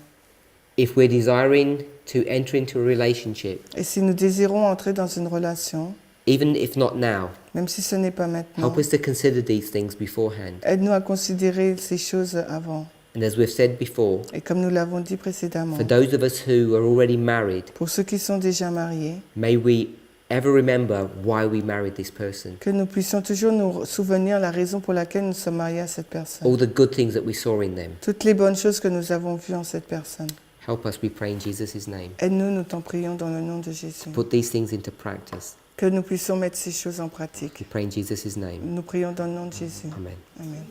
[SPEAKER 1] If we're desiring to enter into a relationship,
[SPEAKER 2] Et si nous désirons entrer dans une relation,
[SPEAKER 1] even if not now,
[SPEAKER 2] même si ce n'est pas maintenant,
[SPEAKER 1] help us to consider these things beforehand.
[SPEAKER 2] aide-nous à considérer ces choses avant.
[SPEAKER 1] And as we've said before,
[SPEAKER 2] Et comme nous l'avons dit précédemment,
[SPEAKER 1] for those of us who are already married,
[SPEAKER 2] pour ceux qui sont déjà mariés,
[SPEAKER 1] may we ever remember why we married this person.
[SPEAKER 2] que nous puissions toujours nous souvenir la raison pour laquelle nous sommes mariés à cette personne.
[SPEAKER 1] All the good things that we saw in them.
[SPEAKER 2] Toutes les bonnes choses que nous avons vues en cette personne.
[SPEAKER 1] Help us, we pray in Jesus' name.
[SPEAKER 2] Aide-nous, nous t'en prions dans le nom de Jésus.
[SPEAKER 1] Put these things into practice.
[SPEAKER 2] Que nous puissions mettre ces choses en pratique.
[SPEAKER 1] We pray in Jesus' name.
[SPEAKER 2] Nous prions dans le nom de Jésus.
[SPEAKER 1] Amen.
[SPEAKER 2] Amen.